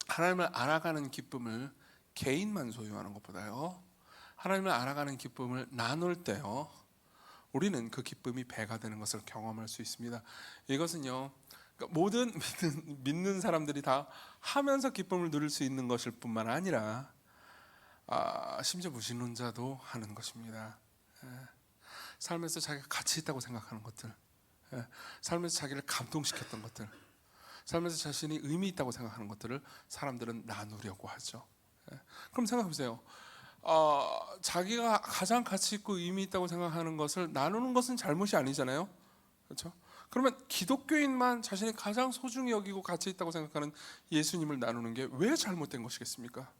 하나님을 알아가는 기쁨을 개인만 소유하는 것보다요, 하나님을 알아가는 기쁨을 나눌 때요, 우리는 그 기쁨이 배가 되는 것을 경험할 수 있습니다. 이것은요, 그러니까 모든 믿는 사람들이 다 하면서 기쁨을 누릴 수 있는 것일 뿐만 아니라 심지어 무신론자도 하는 것입니다. 삶에서 자기가 가치 있다고 생각하는 것들, 삶에서 자기를 감동시켰던 것들, 삶에서 자신이 의미 있다고 생각하는 것들을 사람들은 나누려고 하죠. 그럼 생각해 보세요. 자기가 가장 가치 있고 의미 있다고 생각하는 것을 나누는 것은 잘못이 아니잖아요. 그렇죠? 그러면 기독교인만 자신이 가장 소중히 여기고 가치 있다고 생각하는 예수님을 나누는 게 왜 잘못된 것이겠습니까?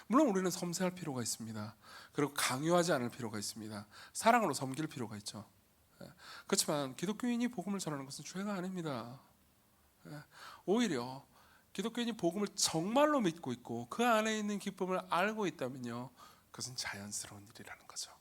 물론 우리는 섬세할 필요가 있습니다. 그리고 강요하지 않을 필요가 있습니다. 사랑으로 섬길 필요가 있죠. 그렇지만 기독교인이 복음을 전하는 것은 죄가 아닙니다. 오히려 기독교인이 복음을 정말로 믿고 있고 그 안에 있는 기쁨을 알고 있다면요, 그것은 자연스러운 일이라는 거죠.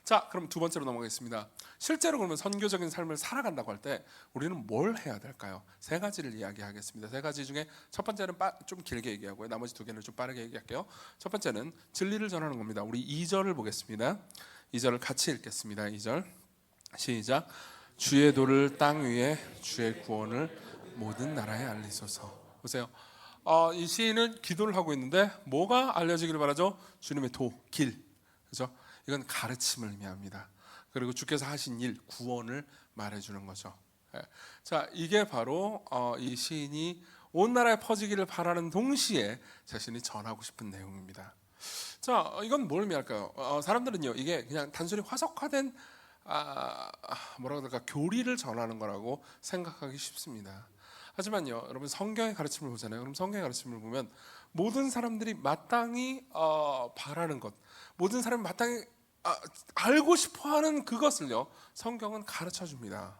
자, 그럼 두 번째로 넘어가겠습니다. 실제로 그러면 선교적인 삶을 살아간다고 할 때 우리는 뭘 해야 될까요? 세 가지를 이야기하겠습니다. 세 가지 중에 첫 번째는 좀 길게 얘기하고요, 나머지 두 개는 좀 빠르게 얘기할게요. 첫 번째는 진리를 전하는 겁니다. 우리 2절을 보겠습니다. 2절을 같이 읽겠습니다. 2절 시작. 주의 도를 땅 위에 주의 구원을 모든 나라에 알리소서. 보세요. 이 시인은 기도를 하고 있는데 뭐가 알려지기를 바라죠? 주님의 도, 길. 그렇죠? 이건 가르침을 의미합니다. 그리고 주께서 하신 일, 구원을 말해주는 거죠. 자, 이게 바로 이 시인이 온 나라에 퍼지기를 바라는 동시에 자신이 전하고 싶은 내용입니다. 자, 이건 뭘 의미할까요? 사람들은요, 이게 그냥 단순히 화석화된 뭐라고 할까, 교리를 전하는 거라고 생각하기 쉽습니다. 하지만요, 여러분 성경의 가르침을 보잖아요. 그럼 성경의 가르침을 보면 모든 사람들이 마땅히 바라는 것, 모든 사람이 마땅히 알고 싶어하는 그것을요, 성경은 가르쳐 줍니다.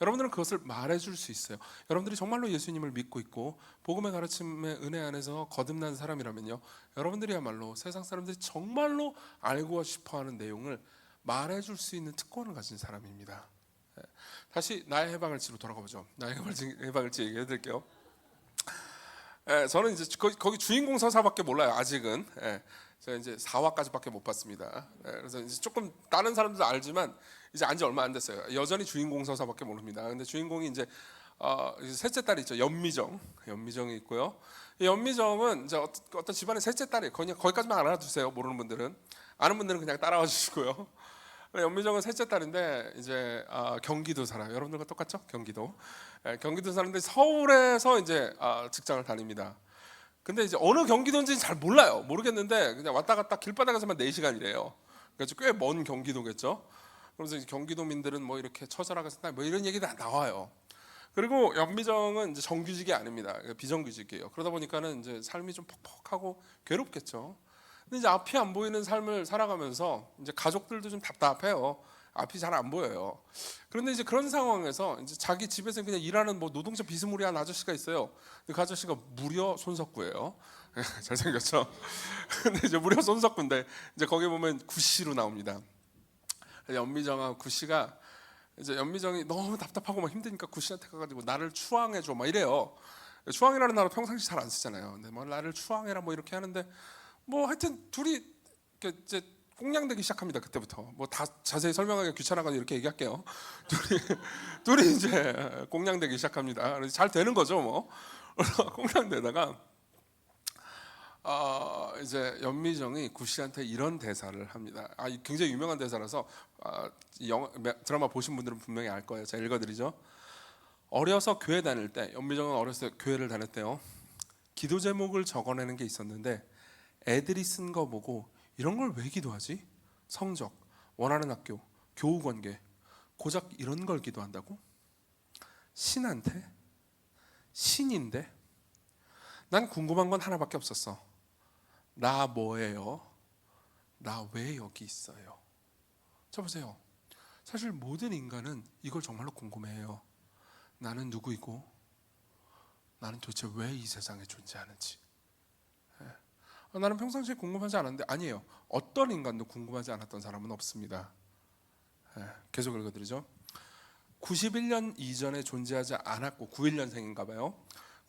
여러분들은 그것을 말해줄 수 있어요. 여러분들이 정말로 예수님을 믿고 있고 복음의 가르침의 은혜 안에서 거듭난 사람이라면요, 여러분들이야말로 세상 사람들이 정말로 알고 싶어하는 내용을 말해줄 수 있는 특권을 가진 사람입니다. 다시 나의 해방일지로 돌아가 보죠. 나의 해방일지 얘기해 드릴게요. 저는 이제 거기 주인공 서사밖에 몰라요, 아직은. 제가 이제 4화까지밖에 못 봤습니다. 그래서 이제 조금 다른 사람들도 알지만 이제 안지 얼마 안 됐어요. 여전히 주인공 서사밖에 모릅니다. 근데 주인공이 이제 셋째 딸이 있죠. 연미정이 있고요. 이 연미정은 이제 어떤 집안의 셋째 딸이에요. 거기까지만 알아두세요. 모르는 분들은. 아는 분들은 그냥 따라와 주시고요. 연미정은 셋째 딸인데 이제 경기도 살아요. 여러분들과 똑같죠? 경기도 사는데 서울에서 이제 직장을 다닙니다. 근데 이제 어느 경기도인지 잘 모르겠는데 그냥 왔다 갔다 길바닥에서만 4시간이래요. 그래서 꽤 먼 경기도겠죠. 그래서 이제 경기도민들은 뭐 이렇게 처절하게 산다, 뭐 이런 얘기가 나와요. 그리고 연미정은 이제 정규직이 아닙니다. 비정규직이에요. 그러다 보니까는 이제 삶이 좀 퍽퍽하고 괴롭겠죠. 근데 이제 앞이 안 보이는 삶을 살아가면서 이제 가족들도 좀 답답해요. 앞이 잘 안 보여요. 그런데 이제 그런 상황에서 이제 자기 집에서 그냥 일하는 뭐 노동자 비스무리한 아저씨가 있어요. 그 아저씨가 무려 손석구예요. 잘생겼죠. 근데 이제 무려 손석구인데 이제 거기 보면 구씨로 나옵니다. 연미정하고 구씨가 이제 연미정이 너무 답답하고 막 힘드니까 구씨한테 가가지고 나를 추앙해줘 막 이래요. 추앙이라는 단어 평상시 잘 안 쓰잖아요. 근데 뭐 나를 추앙해라 뭐 이렇게 하는데 뭐 하여튼 둘이 이제 꽁냥대기 시작합니다. 그때부터 뭐 다 자세히 설명하기 귀찮아가지고 이렇게 얘기할게요. 둘이 이제 꽁냥대기 시작합니다. 그래서 잘 되는 거죠 뭐. 꽁냥대다가 이제 연미정이 구씨한테 이런 대사를 합니다. 굉장히 유명한 대사라서 드라마 보신 분들은 분명히 알 거예요. 제가 읽어드리죠. 어려서 교회 다닐 때, 연미정은 어렸을 때 교회를 다녔대요. 기도 제목을 적어내는 게 있었는데 애들이 쓴 거 보고 이런 걸 왜 기도하지? 성적, 원하는 학교, 교우 관계, 고작 이런 걸 기도한다고? 신한테? 신인데? 난 궁금한 건 하나밖에 없었어. 나 뭐예요? 나 왜 여기 있어요? 자 보세요. 사실 모든 인간은 이걸 정말로 궁금해해요. 나는 누구이고 나는 도대체 왜 이 세상에 존재하는지. 나는 평상시에 궁금하지 않았는데 아니에요. 어떤 인간도 궁금하지 않았던 사람은 없습니다. 계속 읽어드리죠. 91년 이전에 존재하지 않았고 91년생인가 봐요.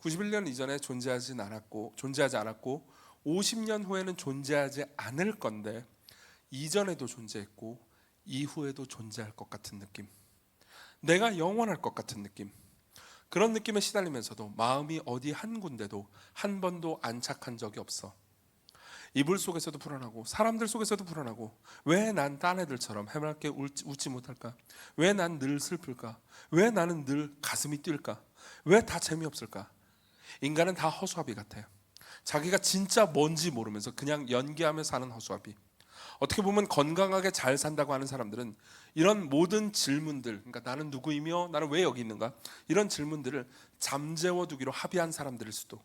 91년 이전에 존재하지 않았고 50년 후에는 존재하지 않을 건데 이전에도 존재했고 이후에도 존재할 것 같은 느낌. 내가 영원할 것 같은 느낌. 그런 느낌에 시달리면서도 마음이 어디 한 군데도 한 번도 안착한 적이 없어. 이불 속에서도 불안하고 사람들 속에서도 불안하고 왜 난 딴 애들처럼 해맑게 웃지 못할까? 왜 난 늘 슬플까? 왜 나는 늘 가슴이 뛸까? 왜 다 재미없을까? 인간은 다 허수아비 같아요. 자기가 진짜 뭔지 모르면서 그냥 연기하며 사는 허수아비. 어떻게 보면 건강하게 잘 산다고 하는 사람들은 이런 모든 질문들, 그러니까 나는 누구이며 나는 왜 여기 있는가? 이런 질문들을 잠재워 두기로 합의한 사람들일 수도.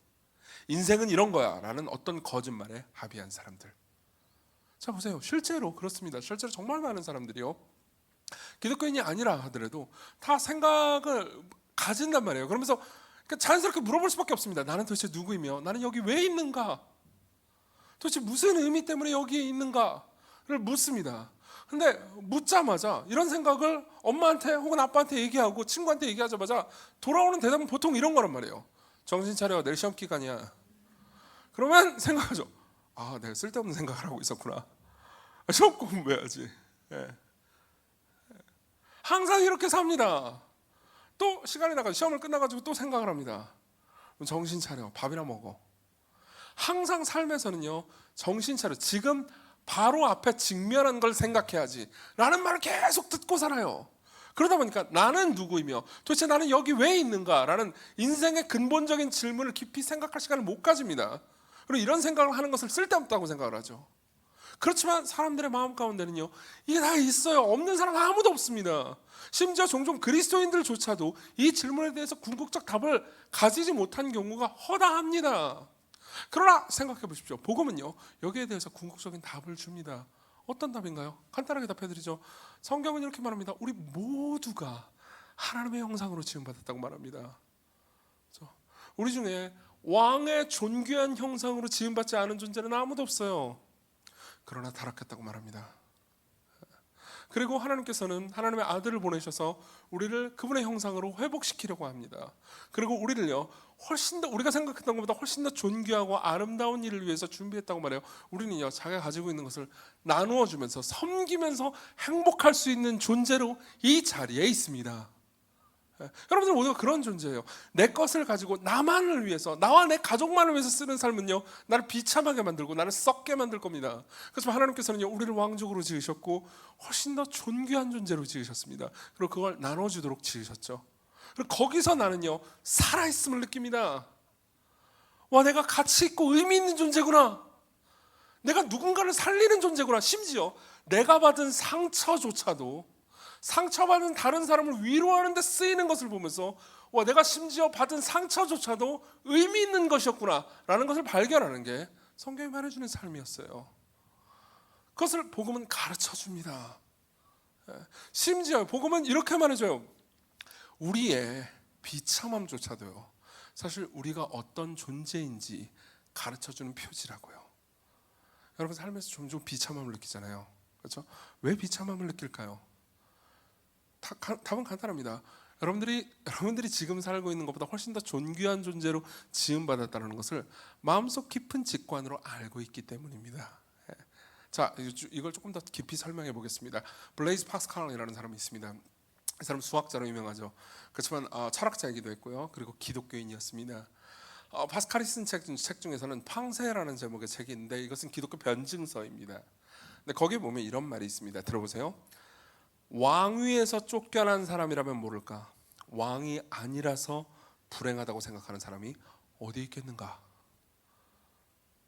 인생은 이런 거야 라는 어떤 거짓말에 합의한 사람들. 자 보세요. 실제로 그렇습니다. 실제로 정말 많은 사람들이요. 기독교인이 아니라 하더라도 다 생각을 가진단 말이에요. 그러면서 자연스럽게 물어볼 수밖에 없습니다. 나는 도대체 누구이며 나는 여기 왜 있는가? 도대체 무슨 의미 때문에 여기에 있는가를 묻습니다. 근데 묻자마자 이런 생각을 엄마한테 혹은 아빠한테 얘기하고 친구한테 얘기하자마자 돌아오는 대답은 보통 이런 거란 말이에요. 정신 차려, 내일 시험 기간이야. 그러면 생각하죠. 내가 쓸데없는 생각을 하고 있었구나. 시험 공부해야지. 항상 이렇게 삽니다. 또 시간이 나가지고 시험을 끝나가지고 또 생각을 합니다. 정신 차려, 밥이나 먹어. 항상 삶에서는요, 정신 차려, 지금 바로 앞에 직면한 걸 생각해야지 라는 말을 계속 듣고 살아요. 그러다 보니까 나는 누구이며 도대체 나는 여기 왜 있는가 라는 인생의 근본적인 질문을 깊이 생각할 시간을 못 가집니다. 그리고 이런 생각을 하는 것을 쓸데없다고 생각을 하죠. 그렇지만 사람들의 마음 가운데는요, 이게 다 있어요. 없는 사람 아무도 없습니다. 심지어 종종 그리스도인들조차도 이 질문에 대해서 궁극적 답을 가지지 못한 경우가 허다합니다. 그러나 생각해 보십시오. 복음은요, 여기에 대해서 궁극적인 답을 줍니다. 어떤 답인가요? 간단하게 답해드리죠. 성경은 이렇게 말합니다. 우리 모두가 하나님의 형상으로 지음받았다고 말합니다. 우리 중에 왕의 존귀한 형상으로 지음받지 않은 존재는 아무도 없어요. 그러나 타락했다고 말합니다. 그리고 하나님께서는 하나님의 아들을 보내셔서 우리를 그분의 형상으로 회복시키려고 합니다. 그리고 우리를요, 훨씬 더 우리가 생각했던 것보다 훨씬 더 존귀하고 아름다운 일을 위해서 준비했다고 말해요. 우리는요, 자기가 가지고 있는 것을 나누어 주면서 섬기면서 행복할 수 있는 존재로 이 자리에 있습니다. 여러분들 모두가 그런 존재예요. 내 것을 가지고 나만을 위해서, 나와 내 가족만을 위해서 쓰는 삶은요, 나를 비참하게 만들고 나를 썩게 만들 겁니다. 그렇지만 하나님께서는요, 우리를 왕족으로 지으셨고 훨씬 더 존귀한 존재로 지으셨습니다. 그리고 그걸 나눠주도록 지으셨죠. 그리고 거기서 나는요, 살아있음을 느낍니다. 와, 내가 가치 있고 의미 있는 존재구나. 내가 누군가를 살리는 존재구나. 심지어 내가 받은 상처조차도 상처받은 다른 사람을 위로하는 데 쓰이는 것을 보면서 와, 내가 심지어 받은 상처조차도 의미 있는 것이었구나라는 것을 발견하는 게 성경이 말해주는 삶이었어요. 그것을 복음은 가르쳐 줍니다. 심지어 복음은 이렇게 말해줘요. 우리의 비참함조차도요, 사실 우리가 어떤 존재인지 가르쳐주는 표지라고요. 여러분 삶에서 종종 비참함을 느끼잖아요. 그렇죠? 왜 비참함을 느낄까요? 답은 간단합니다. 여러분들이 지금 살고 있는 것보다 훨씬 더 존귀한 존재로 지음받았다는 것을 마음속 깊은 직관으로 알고 있기 때문입니다. 자, 이걸 조금 더 깊이 설명해 보겠습니다. 블레이즈 파스칼이라는 사람이 있습니다. 이 사람 수학자로 유명하죠. 그렇지만 철학자이기도 했고요. 그리고 기독교인이었습니다. 파스칼이 쓴 책 중에서는 팡세라는 제목의 책이 있는데 이것은 기독교 변증서입니다. 근데 거기에 보면 이런 말이 있습니다. 들어보세요. 왕위에서 쫓겨난 사람이라면 모를까, 왕이 아니라서 불행하다고 생각하는 사람이 어디 있겠는가.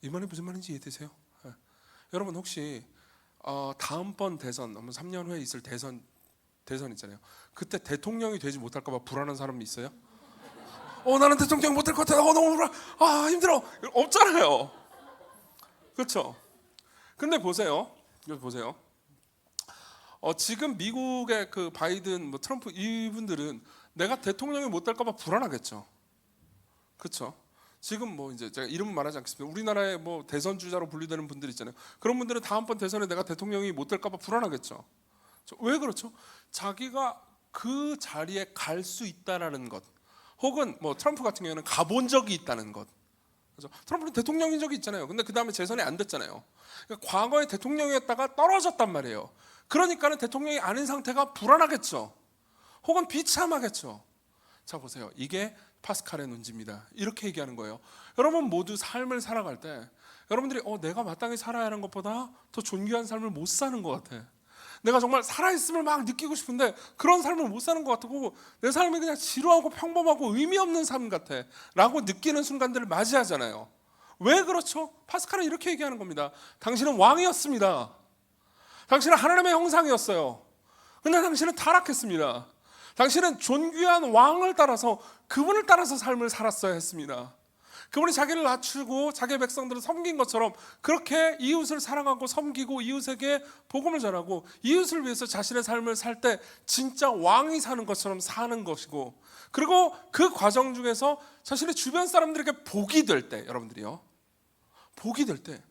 이 말이 무슨 말인지 이해되세요? 여러분 혹시 다음번 대선, 3년 후에 있을 대선 있잖아요. 그때 대통령이 되지 못할까 봐 불안한 사람이 있어요? 나는 대통령 못될 것 같아. 너무 불안. 힘들어. 없잖아요. 그렇죠? 근데 보세요. 지금 미국의 그 바이든, 트럼프 이분들은 내가 대통령이 못 될까 봐 불안하겠죠. 그렇죠? 지금 이제 제가 이름 말하지 않겠습니다. 우리나라의 대선 주자로 분류되는 분들 있잖아요. 그런 분들은 다음번 대선에 내가 대통령이 못 될까 봐 불안하겠죠. 왜 그렇죠? 자기가 그 자리에 갈 수 있다라는 것, 혹은 트럼프 같은 경우에는 가본 적이 있다는 것. 그렇죠? 트럼프는 대통령인 적이 있잖아요. 근데 그 다음에 재선이 안 됐잖아요. 그러니까 과거에 대통령이었다가 떨어졌단 말이에요. 그러니까는 대통령이 아닌 상태가 불안하겠죠. 혹은 비참하겠죠. 자, 보세요. 이게 파스칼의 논지입니다. 이렇게 얘기하는 거예요. 여러분 모두 삶을 살아갈 때 여러분들이 내가 마땅히 살아야 하는 것보다 더 존귀한 삶을 못 사는 것 같아. 내가 정말 살아있음을 막 느끼고 싶은데 그런 삶을 못 사는 것 같고, 내 삶이 그냥 지루하고 평범하고 의미 없는 삶 같아 라고 느끼는 순간들을 맞이하잖아요. 왜 그렇죠? 파스칼은 이렇게 얘기하는 겁니다. 당신은 왕이었습니다. 당신은 하나님의 형상이었어요. 그런데 당신은 타락했습니다. 당신은 존귀한 왕을 따라서, 그분을 따라서 삶을 살았어야 했습니다. 그분이 자기를 낮추고 자기의 백성들을 섬긴 것처럼 그렇게 이웃을 사랑하고 섬기고 이웃에게 복음을 전하고 이웃을 위해서 자신의 삶을 살 때 진짜 왕이 사는 것처럼 사는 것이고, 그리고 그 과정 중에서 자신의 주변 사람들에게 복이 될 때, 여러분들이요, 복이 될 때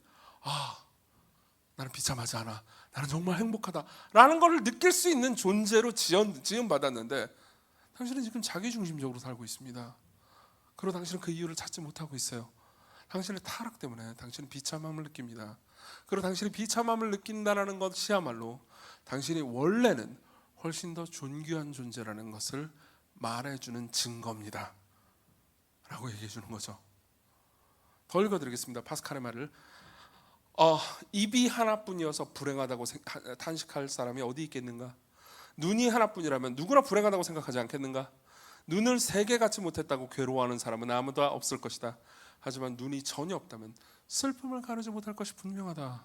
나는 비참하지 않아, 나는 정말 행복하다라는 걸 느낄 수 있는 존재로 지음받았는데 당신은 지금 자기중심적으로 살고 있습니다. 그리고 당신은 그 이유를 찾지 못하고 있어요. 당신의 타락 때문에 당신은 비참함을 느낍니다. 그리고 당신이 비참함을 느낀다는 것이야말로 당신이 원래는 훨씬 더 존귀한 존재라는 것을 말해주는 증거입니다 라고 얘기해 주는 거죠. 더 읽어드리겠습니다. 파스칼의 말을. 입이 하나뿐이어서 불행하다고 탄식할 사람이 어디 있겠는가? 눈이 하나뿐이라면 누구나 불행하다고 생각하지 않겠는가? 눈을 3개 갖지 못했다고 괴로워하는 사람은 아무도 없을 것이다. 하지만 눈이 전혀 없다면 슬픔을 가르지 못할 것이 분명하다.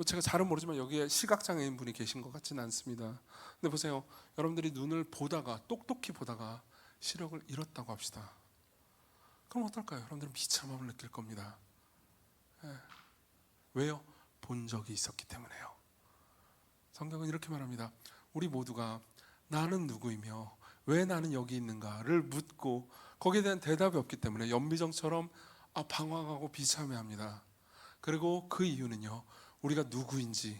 제가 잘은 모르지만 여기에 시각장애인 분이 계신 것 같지는 않습니다. 근데 보세요. 여러분들이 눈을 보다가, 똑똑히 보다가 시력을 잃었다고 합시다. 그럼 어떨까요? 여러분들은 비참함을 느낄 겁니다. 왜요? 본 적이 있었기 때문에요. 성경은 이렇게 말합니다. 우리 모두가 나는 누구이며 왜 나는 여기 있는가를 묻고 거기에 대한 대답이 없기 때문에 연비정처럼 방황하고 비참해합니다. 그리고 그 이유는요, 우리가 누구인지,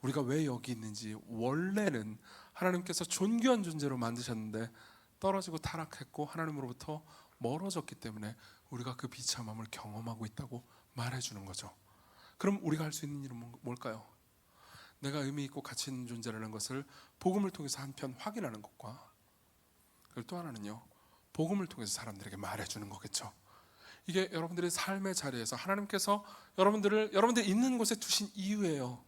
우리가 왜 여기 있는지 원래는 하나님께서 존귀한 존재로 만드셨는데 떨어지고 타락했고 하나님으로부터 멀어졌기 때문에 우리가 그 비참함을 경험하고 있다고 말해주는 거죠. 그럼 우리가 할 수 있는 일은 뭘까요? 내가 의미 있고 가치 있는 존재라는 것을 복음을 통해서 한편 확인하는 것과, 그리고 또 하나는요, 복음을 통해서 사람들에게 말해주는 거겠죠. 이게 여러분들의 삶의 자리에서 하나님께서 여러분들이 있는 곳에 두신 이유예요.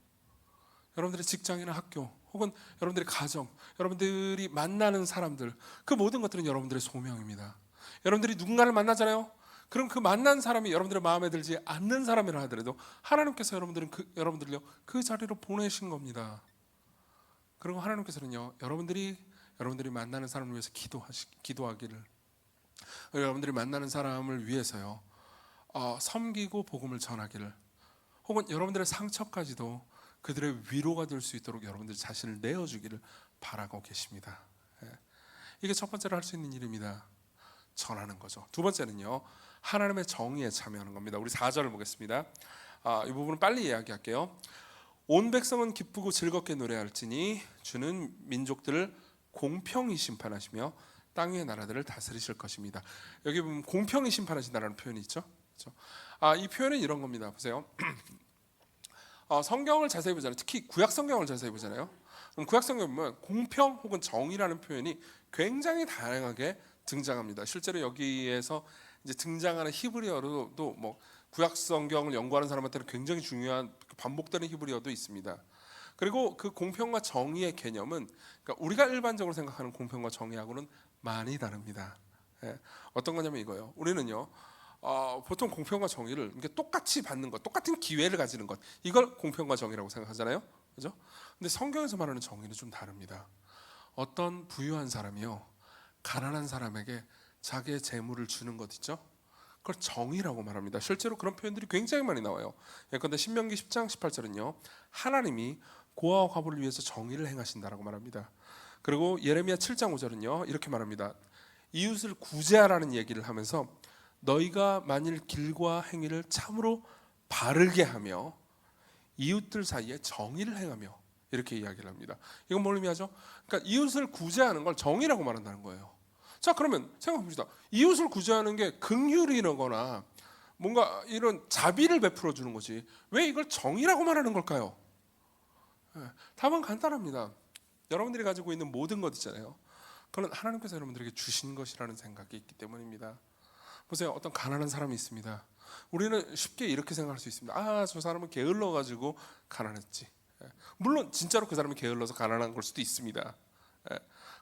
여러분들의 직장이나 학교, 혹은 여러분들의 가정, 여러분들이 만나는 사람들, 그 모든 것들은 여러분들의 소명입니다. 여러분들이 누군가를 만나잖아요. 그럼 그 만난 사람이 여러분들의 마음에 들지 않는 사람이라 하더라도 하나님께서 여러분들을요 그 자리로 보내신 겁니다. 그리고 하나님께서는요, 여러분들이 여러분들이 만나는 사람을 위해서 기도하기를, 여러분들이 만나는 사람을 위해서요 섬기고 복음을 전하기를, 혹은 여러분들의 상처까지도 그들의 위로가 될 수 있도록 여러분들 자신을 내어주기를 바라고 계십니다. 이게 첫 번째로 할 수 있는 일입니다. 전하는 거죠. 두 번째는요, 하나님의 정의에 참여하는 겁니다. 우리 4절을 보겠습니다. 이 부분은 빨리 이야기할게요. 온 백성은 기쁘고 즐겁게 노래할지니 주는 민족들을 공평히 심판하시며 땅 위의 나라들을 다스리실 것입니다. 여기 보면 공평히 심판하신다는 표현이 있죠. 그렇죠? 이 표현은 이런 겁니다. 보세요. 성경을 자세히 보잖아요. 특히 구약 성경을 자세히 보잖아요. 그럼 구약 성경 보면 공평 혹은 정의라는 표현이 굉장히 다양하게 등장합니다. 실제로 여기에서 이제 등장하는 히브리어로도 뭐 구약 성경을 연구하는 사람한테는 굉장히 중요한 반복되는 히브리어도 있습니다. 그리고 그 공평과 정의의 개념은, 그러니까 우리가 일반적으로 생각하는 공평과 정의하고는 많이 다릅니다. 어떤 거냐면 이거예요. 우리는요 보통 공평과 정의를 이게 똑같이 받는 것, 똑같은 기회를 가지는 것, 이걸 공평과 정의라고 생각하잖아요. 그죠? 근데 성경에서 말하는 정의는 좀 다릅니다. 어떤 부유한 사람이요 가난한 사람에게 자기의 재물을 주는 것 있죠? 그걸 정의라고 말합니다. 실제로 그런 표현들이 굉장히 많이 나와요. 예컨대 신명기 10장 18절은요 하나님이 고아와 과부를 위해서 정의를 행하신다라고 말합니다. 그리고 예레미야 7장 5절은요 이렇게 말합니다. 이웃을 구제하라는 얘기를 하면서 너희가 만일 길과 행위를 참으로 바르게 하며 이웃들 사이에 정의를 행하며, 이렇게 이야기를 합니다. 이건 뭘 의미하죠? 그러니까 이웃을 구제하는 걸 정의라고 말한다는 거예요. 자, 그러면 생각해 봅시다. 이웃을 구제하는 게 긍휼이거나 뭔가 이런 자비를 베풀어 주는 거지, 왜 이걸 정의라고 말하는 걸까요? 답은 간단합니다. 여러분들이 가지고 있는 모든 것 있잖아요. 그건 하나님께서 여러분들에게 주신 것이라는 생각이 있기 때문입니다. 보세요. 어떤 가난한 사람이 있습니다. 우리는 쉽게 이렇게 생각할 수 있습니다. 저 사람은 게을러가지고 가난했지. 물론 진짜로 그 사람이 게을러서 가난한 걸 수도 있습니다.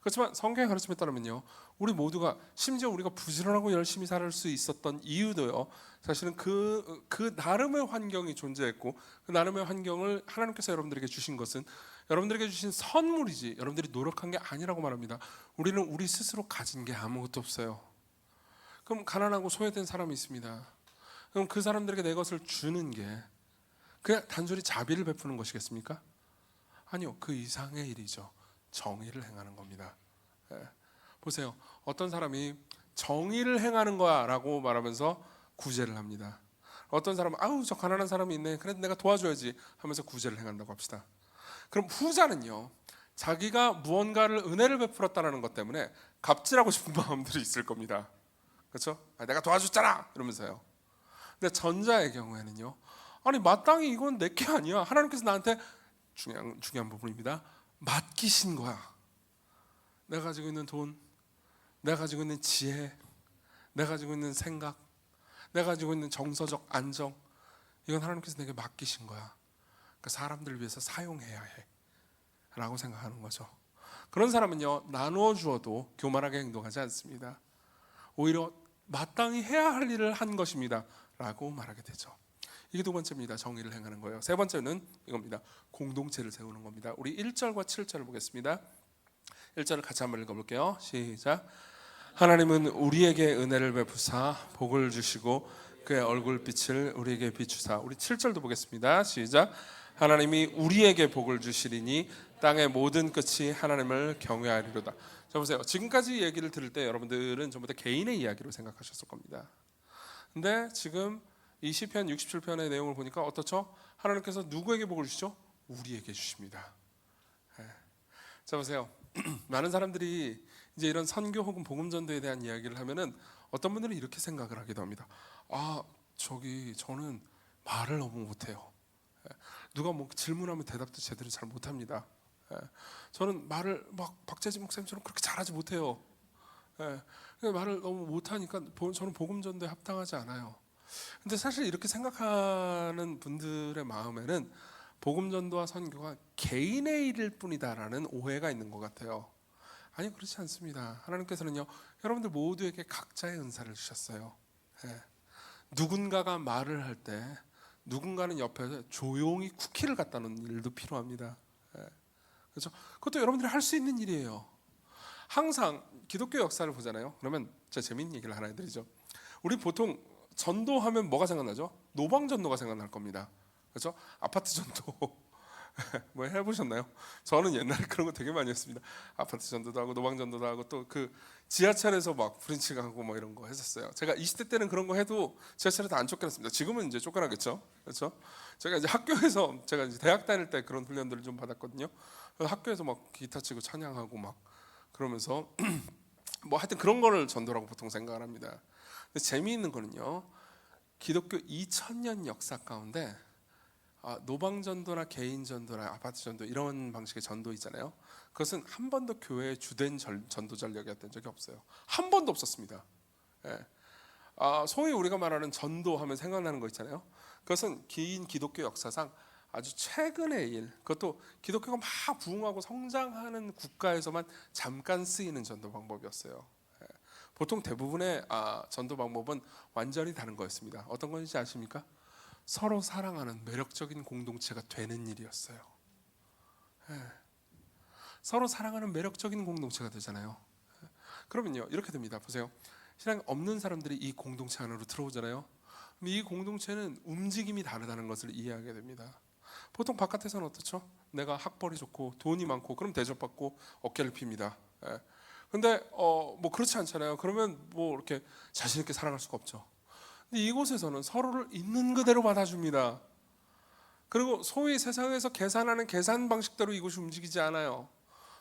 그렇지만 성경의 가르침에 따르면요, 우리 모두가, 심지어 우리가 부지런하고 열심히 살 수 있었던 이유도요, 사실은 그 나름의 환경이 존재했고, 그 나름의 환경을 하나님께서 여러분들에게 주신 것은 여러분들에게 주신 선물이지 여러분들이 노력한 게 아니라고 말합니다. 우리는 우리 스스로 가진 게 아무것도 없어요. 그럼 가난하고 소외된 사람이 있습니다. 그럼 그 사람들에게 내 것을 주는 게 그냥 단순히 자비를 베푸는 것이겠습니까? 아니요, 그 이상의 일이죠. 정의를 행하는 겁니다. 보세요. 어떤 사람이 정의를 행하는 거야 라고 말하면서 구제를 합니다. 어떤 사람은 저 가난한 사람이 있네, 그래도 내가 도와줘야지 하면서 구제를 행한다고 합시다. 그럼 후자는요, 자기가 무언가를 은혜를 베풀었다는 것 때문에 갑질하고 싶은 마음들이 있을 겁니다. 그렇죠? 내가 도와줬잖아 이러면서요. 근데 전자의 경우에는요, 마땅히 이건 내게 아니야, 하나님께서 나한테 중요한 부분입니다. 맡기신 거야. 내가 가지고 있는 돈, 내가 가지고 있는 지혜, 내가 가지고 있는 생각, 내가 가지고 있는 정서적 안정, 이건 하나님께서 내게 맡기신 거야. 그러니까 사람들을 위해서 사용해야 해 라고 생각하는 거죠. 그런 사람은요, 나누어 주어도 교만하게 행동하지 않습니다. 오히려 마땅히 해야 할 일을 한 것입니다 라고 말하게 되죠. 이게 두 번째입니다. 정의를 행하는 거예요. 세 번째는 이겁니다. 공동체를 세우는 겁니다. 우리 1절과 7절을 보겠습니다. 1절을 같이 한번 읽어볼게요. 시작. 하나님은 우리에게 은혜를 베푸사 복을 주시고 그의 얼굴빛을 우리에게 비추사. 우리 7절도 보겠습니다. 시작. 하나님이 우리에게 복을 주시리니 땅의 모든 끝이 하나님을 경외하리로다. 자, 보세요. 지금까지 얘기를 들을 때 여러분들은 전부 다 개인의 이야기로 생각하셨을 겁니다. 근데 지금 이 시편 67편의 내용을 보니까 어떻죠? 하나님께서 누구에게 복을 주시죠? 우리에게 주십니다. 자, 보세요. 많은 사람들이 이제 이런 선교 혹은 복음 전도에 대한 이야기를 하면은 어떤 분들은 이렇게 생각을 하기도 합니다. 저는 말을 너무 못해요. 누가 뭐 질문하면 대답도 제대로 잘 못합니다. 저는 말을 막 박재지 목사님처럼 그렇게 잘하지 못해요. 말을 너무 못하니까 저는 복음 전도에 합당하지 않아요. 근데 사실 이렇게 생각하는 분들의 마음에는 복음 전도와 선교가 개인의 일일 뿐이다라는 오해가 있는 것 같아요. 아니, 그렇지 않습니다. 하나님께서는요, 여러분들 모두에게 각자의 은사를 주셨어요. 누군가가 말을 할 때 누군가는 옆에서 조용히 쿠키를 갖다 놓는 일도 필요합니다. 그렇죠? 그것도 여러분들이 할 수 있는 일이에요. 항상 기독교 역사를 보잖아요. 그러면 제가 재밌는 얘기를 하나 해드리죠. 우리 보통 전도하면 뭐가 생각나죠? 노방전도가 생각날 겁니다. 그렇죠? 아파트 전도 뭐 해보셨나요? 저는 옛날에 그런 거 되게 많이 했습니다. 아파트 전도도 하고 노방 전도도 하고 또 그 지하철에서 막 프린치 가고 뭐 이런 거 했었어요. 제가 20대 때는 그런 거 해도 지하철에서 안 쫓겨났습니다. 지금은 이제 쫓겨나겠죠, 그렇죠? 제가 이제 학교에서 제가 이제 대학 다닐 때 그런 훈련들을 좀 받았거든요. 학교에서 막 기타 치고 찬양하고 막 그러면서 뭐 하여튼 그런 거를 전도라고 보통 생각을 합니다. 근데 재미있는 거는요, 기독교 2000년 역사 가운데 노방전도나 개인전도나 아파트전도 이런 방식의 전도 있잖아요. 그것은 한 번도 교회의 주된 전도 전략이었던 적이 없어요. 한 번도 없었습니다. 예. 소위 우리가 말하는 전도하면 생각나는 거 있잖아요. 그것은 긴 기독교 역사상 아주 최근의 일, 그것도 기독교가 막 부흥하고 성장하는 국가에서만 잠깐 쓰이는 전도 방법이었어요. 예. 보통 대부분의 전도 방법은 완전히 다른 거였습니다. 어떤 건지 아십니까? 서로 사랑하는 매력적인 공동체가 되는 일이었어요. 예. 서로 사랑하는 매력적인 공동체가 되잖아요. 그러면요 이렇게 됩니다. 보세요. 신앙이 없는 사람들이 이 공동체 안으로 들어오잖아요. 그럼 이 공동체는 움직임이 다르다는 것을 이해하게 됩니다. 보통 바깥에서는 어떻죠? 내가 학벌이 좋고 돈이 많고 그럼 대접받고 어깨를 핍니다. 예. 근데 뭐 그렇지 않잖아요. 그러면 뭐 이렇게 자신 있게 살아갈 수가 없죠. 근데 이곳에서는 서로를 있는 그대로 받아줍니다. 그리고 소위 세상에서 계산하는 계산 방식대로 이곳이 움직이지 않아요.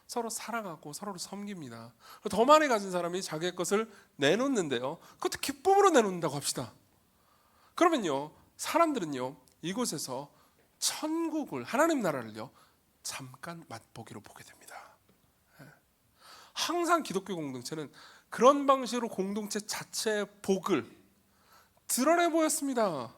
서로 사랑하고 서로를 섬깁니다. 더 많이 가진 사람이 자기의 것을 내놓는데요, 그것도 기쁨으로 내놓는다고 합시다. 그러면요 사람들은요 이곳에서 천국을, 하나님 나라를요 잠깐 맛보기로 보게 됩니다. 항상 기독교 공동체는 그런 방식으로 공동체 자체의 복을 드러내 보였습니다.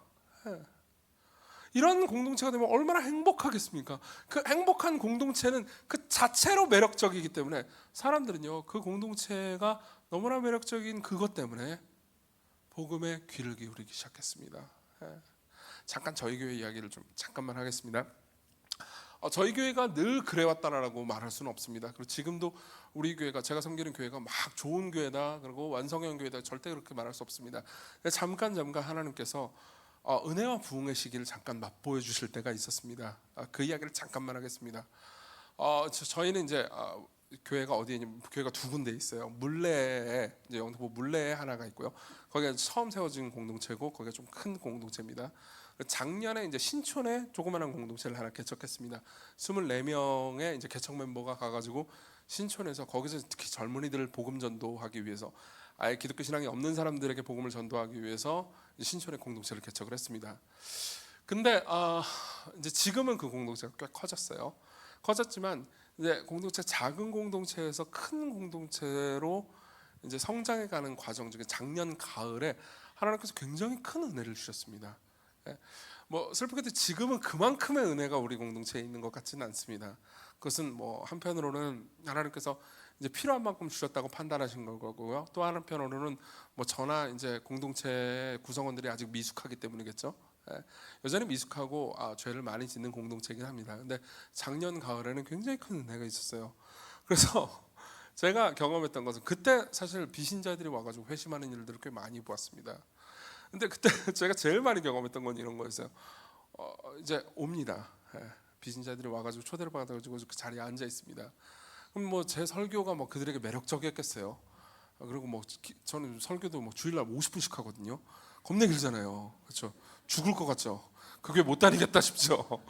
이런 공동체가 되면 얼마나 행복하겠습니까? 그 행복한 공동체는 그 자체로 매력적이기 때문에 사람들은요 그 공동체가 너무나 매력적인 그것 때문에 복음에 귀를 기울이기 시작했습니다. 잠깐 저희 교회 이야기를 좀 잠깐만 하겠습니다. 저희 교회가 늘 그래왔다라고 말할 수는 없습니다. 그리고 지금도 우리 교회가, 제가 섬기는 교회가 막 좋은 교회다, 그리고 완성형 교회다, 절대 그렇게 말할 수 없습니다. 잠깐 하나님께서 은혜와 부흥의 시기를 잠깐 맛보여 주실 때가 있었습니다. 그 이야기를 잠깐만 하겠습니다. 저희는 이제 교회가 어디에 있냐면 교회가 두 군데 있어요. 물레에, 이제 영등포 물레에 하나가 있고요. 거기가 처음 세워진 공동체고 거기가 좀 큰 공동체입니다. 작년에 이제 신촌에 조그마한 공동체를 하나 개척했습니다. 24명의 이제 개척 멤버가 가가지고 신촌에서, 거기서 특히 젊은이들을 복음 전도하기 위해서, 아예 기독교 신앙이 없는 사람들에게 복음을 전도하기 위해서 신촌에 공동체를 개척을 했습니다. 근데 이제 지금은 그 공동체가 꽤 커졌어요. 커졌지만 이제 공동체, 작은 공동체에서 큰 공동체로 이제 성장해가는 과정 중에 작년 가을에 하나님께서 굉장히 큰 은혜를 주셨습니다. 뭐 슬프게도 지금은 그만큼의 은혜가 우리 공동체에 있는 것 같지는 않습니다. 그것은 뭐 한편으로는 하나님께서 이제 필요한 만큼 주셨다고 판단하신 거고요. 또 한편으로는 뭐 저나 이제 공동체 구성원들이 아직 미숙하기 때문이겠죠. 여전히 미숙하고 죄를 많이 짓는 공동체이긴 합니다. 근데 작년 가을에는 굉장히 큰 은혜가 있었어요. 그래서 제가 경험했던 것은, 그때 사실 비신자들이 와가지고 회심하는 일들을 꽤 많이 보았습니다. 근데 그때 제가 제일 많이 경험했던 건 이런 거였어요. 이제 옵니다. 비신자들이 와가지고 초대를 받아가지고 그 자리에 앉아 있습니다. 그럼 뭐 제 설교가 뭐 그들에게 매력적이었겠어요. 그리고 뭐 저는 설교도 뭐 주일날 50분씩 하거든요. 겁나 길잖아요. 그렇죠? 죽을 것 같죠. 그게 못 다니겠다 싶죠.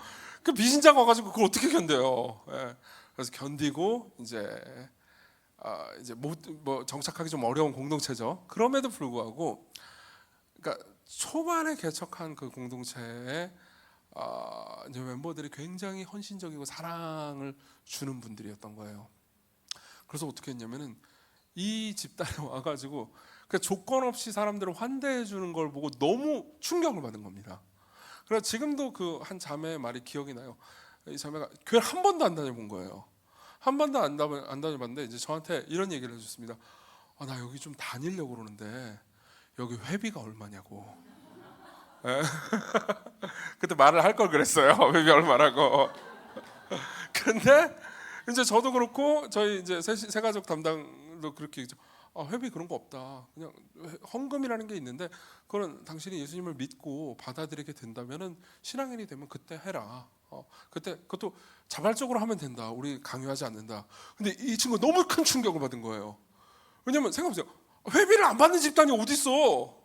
그 비신자가 와가지고 그걸 어떻게 견뎌요? 그래서 견디고 이제 뭐 정착하기 좀 어려운 공동체죠. 그럼에도 불구하고, 그러니까 초반에 개척한 그 공동체에 이제 멤버들이 굉장히 헌신적이고 사랑을 주는 분들이었던 거예요. 그래서 어떻게 했냐면은 이 집단에 와가지고 그 조건 없이 사람들을 환대해 주는 걸 보고 너무 충격을 받은 겁니다. 그래서 지금도 그 한 자매의 말이 기억이 나요. 이 자매가 교회를 한 번도 안 다녀본 거예요. 한 번도 안 다녀봤는데 이제 저한테 이런 얘기를 해줬습니다. 나 여기 좀 다니려고 그러는데 여기 회비가 얼마냐고. 그때 말을 할 걸 그랬어요. 회비 얼마라고. 근데 이제 저도 그렇고 저희 이제 세 가족 담당도 그렇게 회비 그런 거 없다. 그냥 헌금이라는 게 있는데 그거는 당신이 예수님을 믿고 받아들이게 된다면은 신앙인이 되면 그때 해라. 그때 그것도 자발적으로 하면 된다. 우리 강요하지 않는다. 근데 이 친구가 너무 큰 충격을 받은 거예요. 왜냐면 생각해보세요. 회비를 안 받는 집단이 어디 있어?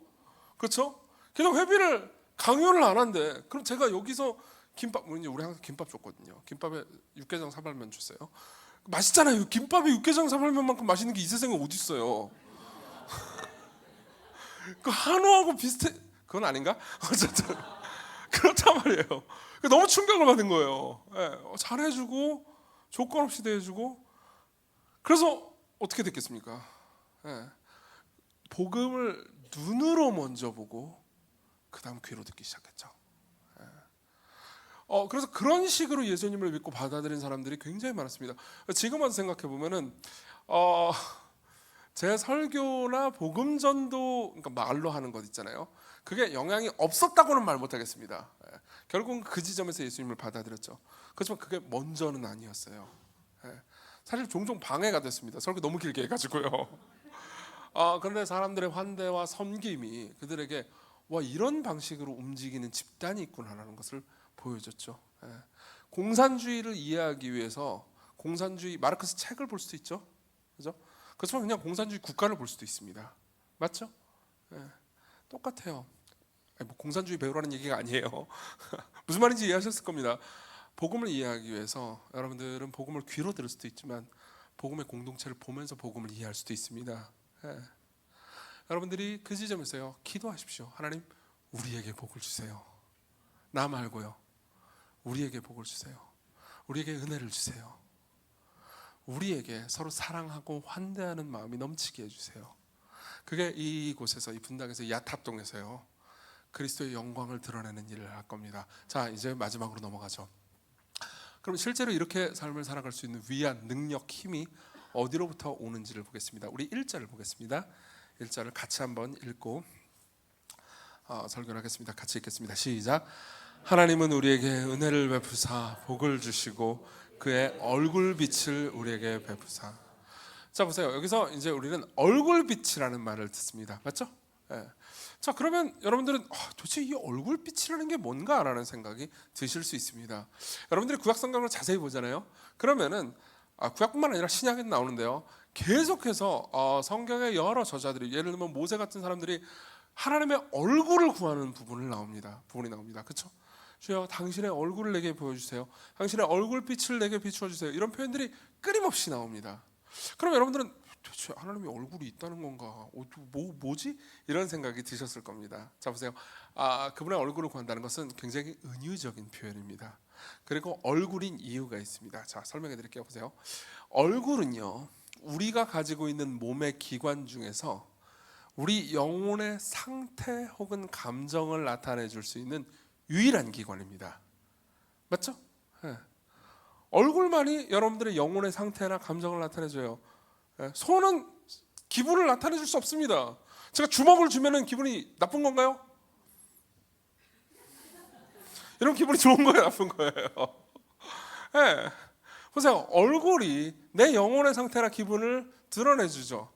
그렇죠? 그냥 회비를 강요를 안 한대. 그럼 제가 여기서 김밥, 우리 항상 김밥 줬거든요. 김밥에 육개장 사발면 줬어요. 맛있잖아요. 김밥에 육개장 사발면만큼 맛있는 게 이 세상에 어디 있어요? 그 한우하고 비슷해. 그건 아닌가? 어쨌든 그렇단 말이에요. 너무 충격을 받은 거예요. 잘해주고 조건 없이 대해주고. 그래서 어떻게 됐겠습니까? 복음을 눈으로 먼저 보고 그 다음 귀로 듣기 시작했죠. 그래서 그런 식으로 예수님을 믿고 받아들인 사람들이 굉장히 많았습니다. 지금 와서 생각해 보면은 제 설교나 복음 전도, 그러니까 말로 하는 것 있잖아요. 그게 영향이 없었다고는 말 못하겠습니다. 결국은 그 지점에서 예수님을 받아들였죠. 그렇지만 그게 먼저는 아니었어요. 사실 종종 방해가 됐습니다. 설교 너무 길게 해가지고요. 그런데 사람들의 환대와 섬김이 그들에게 와, 이런 방식으로 움직이는 집단이 있구나라는 것을 보여줬죠. 공산주의를 이해하기 위해서 공산주의 마르크스 책을 볼 수도 있죠. 그죠? 그렇지만 그냥 공산주의 국가를 볼 수도 있습니다. 맞죠? 똑같아요. 뭐 공산주의 배우라는 얘기가 아니에요. 무슨 말인지 이해하셨을 겁니다. 복음을 이해하기 위해서 여러분들은 복음을 귀로 들을 수도 있지만 복음의 공동체를 보면서 복음을 이해할 수도 있습니다. 여러분들이 그 지점에서요, 기도하십시오. 하나님, 우리에게 복을 주세요. 나 말고요. 우리에게 복을 주세요. 우리에게 은혜를 주세요. 우리에게 서로 사랑하고 환대하는 마음이 넘치게 해주세요. 그게 이곳에서, 이 분당에서, 야탑동에서요, 그리스도의 영광을 드러내는 일을 할 겁니다. 자, 이제 마지막으로 넘어가죠. 그럼 실제로 이렇게 삶을 살아갈 수 있는 위안, 능력, 힘이 어디로부터 오는지를 보겠습니다. 우리 1절을 보겠습니다. 1절을 같이 한번 읽고 설교를 하겠습니다. 같이 읽겠습니다. 시작. 하나님은 우리에게 은혜를 베푸사 복을 주시고 그의 얼굴빛을 우리에게 베푸사. 자, 보세요. 여기서 이제 우리는 얼굴빛이라는 말을 듣습니다. 맞죠? 자, 그러면 여러분들은 도대체 이 얼굴빛이라는 게 뭔가라는 생각이 드실 수 있습니다. 여러분들이 구약 성경을 자세히 보잖아요. 그러면은 구약뿐만 아니라 신약에도 나오는데요. 계속해서 성경의 여러 저자들이, 예를 들면 모세 같은 사람들이 하나님의 얼굴을 구하는 부분이 나옵니다. 그렇죠? 주여, 당신의 얼굴을 내게 보여주세요. 당신의 얼굴빛을 내게 비추어 주세요. 이런 표현들이 끊임없이 나옵니다. 그럼 여러분들은 도대체 하나님의 얼굴이 있다는 건가? 뭐지? 이런 생각이 드셨을 겁니다. 자, 보세요. 그분의 얼굴을 구한다는 것은 굉장히 은유적인 표현입니다. 그리고 얼굴인 이유가 있습니다. 자, 설명해 드릴게요. 보세요. 얼굴은요, 우리가 가지고 있는 몸의 기관 중에서 우리 영혼의 상태 혹은 감정을 나타내 줄 수 있는 유일한 기관입니다. 맞죠? 얼굴만이 여러분들의 영혼의 상태나 감정을 나타내줘요. 손은 기분을 나타내 줄 수 없습니다. 제가 주먹을 주면은 기분이 나쁜 건가요? 이런 기분이 좋은 거예요, 나쁜 거예요? 보세요. 얼굴이 내 영혼의 상태나 기분을 드러내주죠.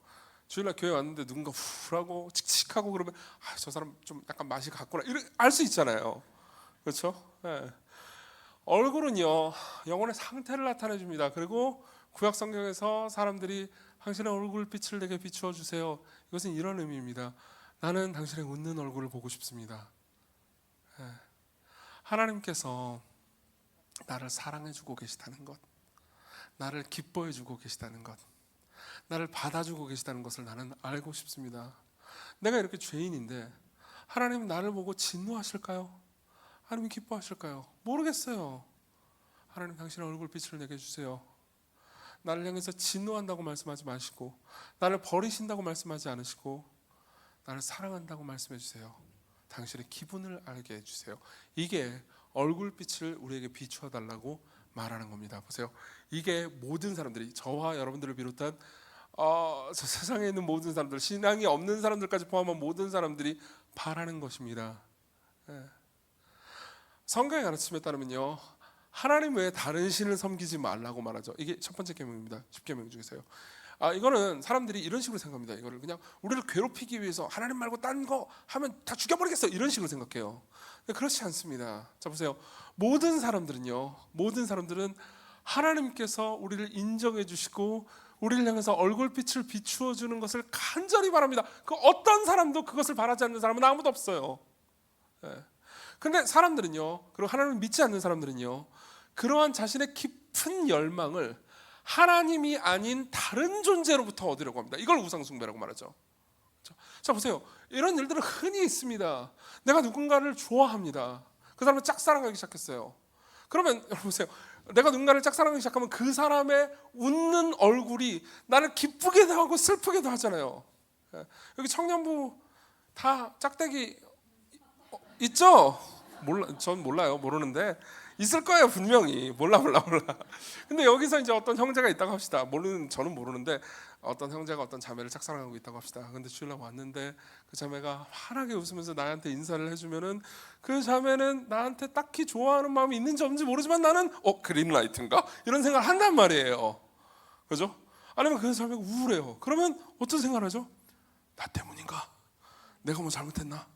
주일날 교회 왔는데 누군가 훌하고 칙칙하고 그러면 저 사람 좀 약간 맛이 갔구나, 알 수 있잖아요. 그렇죠? 얼굴은요, 영혼의 상태를 나타내 줍니다. 그리고 구약 성경에서 사람들이 당신의 얼굴빛을 내게 비추어 주세요, 이것은 이런 의미입니다. 나는 당신의 웃는 얼굴을 보고 싶습니다. 하나님께서 나를 사랑해주고 계시다는 것, 나를 기뻐해주고 계시다는 것, 나를 받아주고 계시다는 것을 나는 알고 싶습니다. 내가 이렇게 죄인인데 하나님은 나를 보고 진노하실까요? 하나님 기뻐하실까요? 모르겠어요. 하나님, 당신의 얼굴빛을 내게 주세요. 나를 향해서 진노한다고 말씀하지 마시고, 나를 버리신다고 말씀하지 않으시고, 나를 사랑한다고 말씀해 주세요. 당신의 기분을 알게 해주세요. 이게 얼굴빛을 우리에게 비추어 달라고 말하는 겁니다. 보세요. 이게 모든 사람들이, 저와 여러분들을 비롯한 저 세상에 있는 모든 사람들, 신앙이 없는 사람들까지 포함한 모든 사람들이 바라는 것입니다. 성경의 가르침에 따르면요, 하나님 외에 다른 신을 섬기지 말라고 말하죠. 이게 첫 번째 계명입니다. 10계명 중에서요. 이거는 사람들이 이런 식으로 생각합니다. 이거를 그냥 우리를 괴롭히기 위해서 하나님 말고 딴 거 하면 다 죽여버리겠어, 이런 식으로 생각해요. 근데 그렇지 않습니다. 자, 보세요. 모든 사람들은 하나님께서 우리를 인정해 주시고 우리를 향해서 얼굴빛을 비추어 주는 것을 간절히 바랍니다. 그 어떤 사람도 그것을 바라지 않는 사람은 아무도 없어요. 근데 사람들은요, 그리고 하나님을 믿지 않는 사람들은요, 그러한 자신의 깊은 열망을 하나님이 아닌 다른 존재로부터 얻으려고 합니다. 이걸 우상숭배라고 말하죠. 자, 보세요. 이런 일들은 흔히 있습니다. 내가 누군가를 좋아합니다. 그 사람을 짝사랑하기 시작했어요. 그러면 여러분 보세요. 내가 누군가를 짝사랑하기 시작하면 그 사람의 웃는 얼굴이 나를 기쁘게도 하고 슬프게도 하잖아요. 여기 청년부 다 짝대기 있죠? 전 몰라요. 모르는데 있을 거예요, 분명히. 몰라. 근데 여기서 이제 어떤 형제가 있다고 합시다. 저는 모르는데 어떤 형제가 어떤 자매를 짝사랑하고 있다고 합시다. 근데 주일날 왔는데 그 자매가 환하게 웃으면서 나한테 인사를 해주면은 그 자매는 나한테 딱히 좋아하는 마음이 있는지 없는지 모르지만 나는 그린라이트인가? 이런 생각을 한단 말이에요. 그죠? 아니면 그 자매가 우울해요. 그러면 어떤 생각을 하죠? 나 때문인가? 내가 뭐 잘못했나?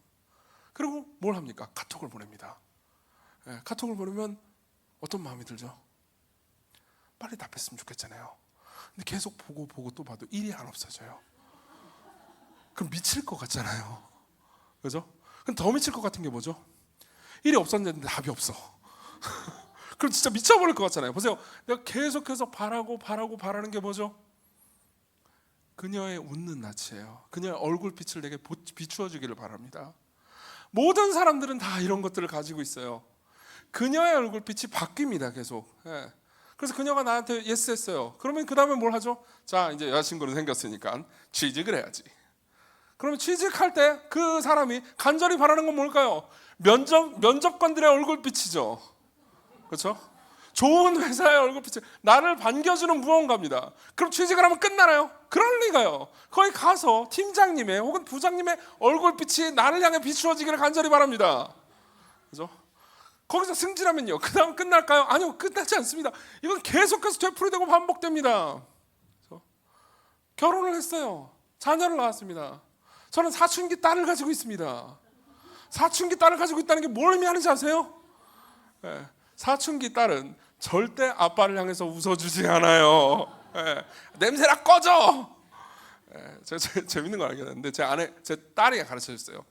그리고 뭘 합니까? 카톡을 보냅니다. 카톡을 보내면 어떤 마음이 들죠? 빨리 답했으면 좋겠잖아요. 근데 계속 보고 또 봐도 일이 안 없어져요. 그럼 미칠 것 같잖아요. 그죠? 그럼 더 미칠 것 같은 게 뭐죠? 일이 없었는데 답이 없어. 그럼 진짜 미쳐버릴 것 같잖아요. 보세요. 내가 계속해서 바라는 게 뭐죠? 그녀의 웃는 낯이에요. 그녀의 얼굴빛을 내게 비추어 주기를 바랍니다. 모든 사람들은 다 이런 것들을 가지고 있어요. 그녀의 얼굴빛이 바뀝니다, 계속. 그래서 그녀가 나한테 예스 했어요. 그러면 그 다음에 뭘 하죠? 자, 이제 여자친구는 생겼으니까 취직을 해야지. 그러면 취직할 때 그 사람이 간절히 바라는 건 뭘까요? 면접관들의 얼굴빛이죠. 그렇죠? 좋은 회사의 얼굴빛이 나를 반겨주는 무언가입니다. 그럼 취직을 하면 끝나나요? 그럴 리가요. 거기 가서 팀장님의 혹은 부장님의 얼굴빛이 나를 향해 비추어지기를 간절히 바랍니다. 그죠? 거기서 승진하면요, 그 다음 끝날까요? 아니요, 끝나지 않습니다. 이건 계속해서 되풀이되고 반복됩니다. 그죠? 결혼을 했어요. 자녀를 낳았습니다. 저는 사춘기 딸을 가지고 있습니다. 사춘기 딸을 가지고 있다는 게 뭘 의미하는지 아세요? 사춘기 딸은 절대 아빠를 향해서 웃어주지 않아요. 냄새나 꺼져. 제가 재밌는 거 알겠는데 제 딸이 가르쳐줬어요.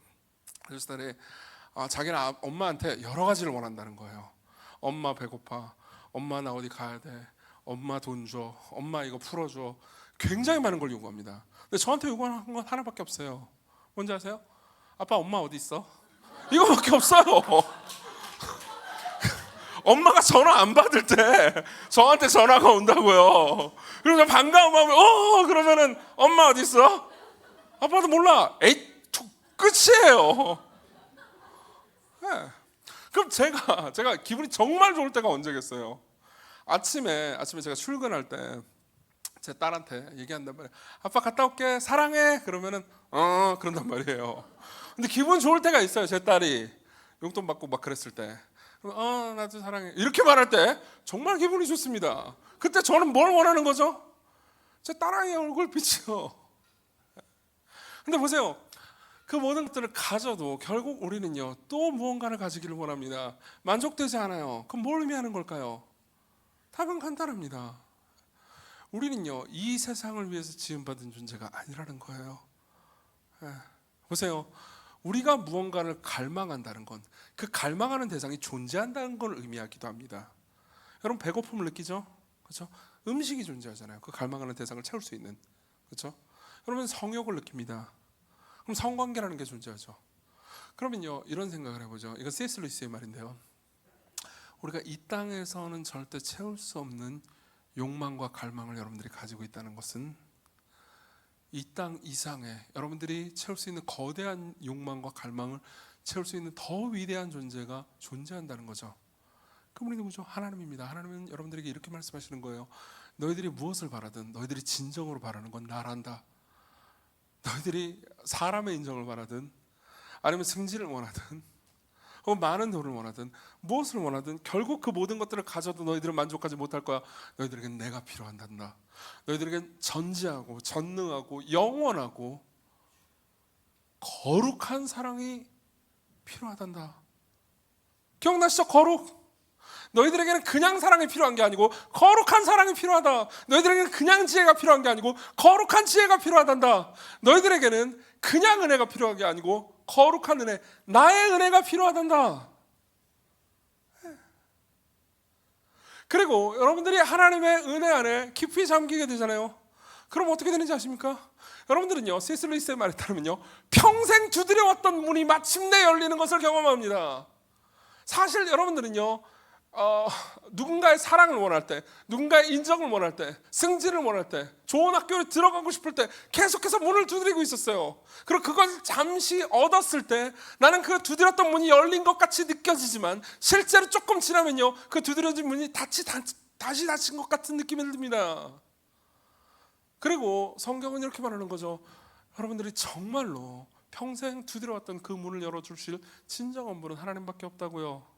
그래서 딸이 자기는 엄마한테 여러 가지를 원한다는 거예요. 엄마 배고파. 엄마 나 어디 가야 돼. 엄마 돈 줘. 엄마 이거 풀어줘. 굉장히 많은 걸 요구합니다. 근데 저한테 요구하는 건 하나밖에 없어요. 뭔지 아세요? 아빠 엄마 어디 있어? 이거밖에 없어요. 엄마가 전화 안 받을 때 저한테 전화가 온다고요. 그러면 반가운 마음에 그러면은 엄마 어디 있어? 아빠도 몰라. 에이 끝이에요. 그럼 제가 기분이 정말 좋을 때가 언제겠어요? 아침에 제가 출근할 때 제 딸한테 얘기한단 말이에요. 아빠 갔다 올게 사랑해. 그러면은 그런단 말이에요. 근데 기분 좋을 때가 있어요. 제 딸이 용돈 받고 막 그랬을 때 나도 사랑해 이렇게 말할 때 정말 기분이 좋습니다. 그때 저는 뭘 원하는 거죠? 제 딸아이의 얼굴빛이요. 근데 보세요. 그 모든 것들을 가져도 결국 우리는요 또 무언가를 가지기를 원합니다. 만족되지 않아요. 그럼 뭘 의미하는 걸까요? 답은 간단합니다. 우리는요 이 세상을 위해서 지음받은 존재가 아니라는 거예요. 보세요. 우리가 무언가를 갈망한다는 건 그 갈망하는 대상이 존재한다는 걸 의미하기도 합니다. 여러분 배고픔을 느끼죠? 그렇죠? 음식이 존재하잖아요. 그 갈망하는 대상을 채울 수 있는. 그렇죠? 여러분 성욕을 느낍니다. 그럼 성관계라는 게 존재하죠. 그러면요 이런 생각을 해보죠. 이거 C.S. 루이스의 말인데요. 우리가 이 땅에서는 절대 채울 수 없는 욕망과 갈망을 여러분들이 가지고 있다는 것은 이 땅 이상의 여러분들이 채울 수 있는 거대한 욕망과 갈망을 채울 수 있는 더 위대한 존재가 존재한다는 거죠. 그분이 누구죠? 하나님입니다. 하나님은 여러분들에게 이렇게 말씀하시는 거예요. 너희들이 무엇을 바라든 너희들이 진정으로 바라는 건 나란다. 너희들이 사람의 인정을 바라든 아니면 승진을 원하든 많은 돈을 원하든 무엇을 원하든 결국 그 모든 것들을 가져도 너희들은 만족하지 못할 거야. 너희들에겐 내가 필요한단다. 너희들에겐 전지하고 전능하고 영원하고 거룩한 사랑이 필요하단다. 기억나시죠? 거룩. 너희들에게는 그냥 사랑이 필요한 게 아니고 거룩한 사랑이 필요하다. 너희들에게는 그냥 지혜가 필요한 게 아니고 거룩한 지혜가 필요하단다. 너희들에게는 그냥 은혜가 필요한 게 아니고 거룩한 은혜, 나의 은혜가 필요하단다. 그리고 여러분들이 하나님의 은혜 안에 깊이 잠기게 되잖아요. 그럼 어떻게 되는지 아십니까? 여러분들은요, C.S. 루이스의 말에 따르면요, 평생 두드려왔던 문이 마침내 열리는 것을 경험합니다. 사실 여러분들은요, 누군가의 사랑을 원할 때, 누군가의 인정을 원할 때, 승진을 원할 때, 좋은 학교에 들어가고 싶을 때 계속해서 문을 두드리고 있었어요. 그리고 그걸 잠시 얻었을 때 나는 그 두드렸던 문이 열린 것 같이 느껴지지만 실제로 조금 지나면요, 그 두드려진 문이 다시 닫힌 것 같은 느낌이 듭니다. 그리고 성경은 이렇게 말하는 거죠. 여러분들이 정말로 평생 두드려왔던 그 문을 열어주실 진정한 분은 하나님밖에 없다고요.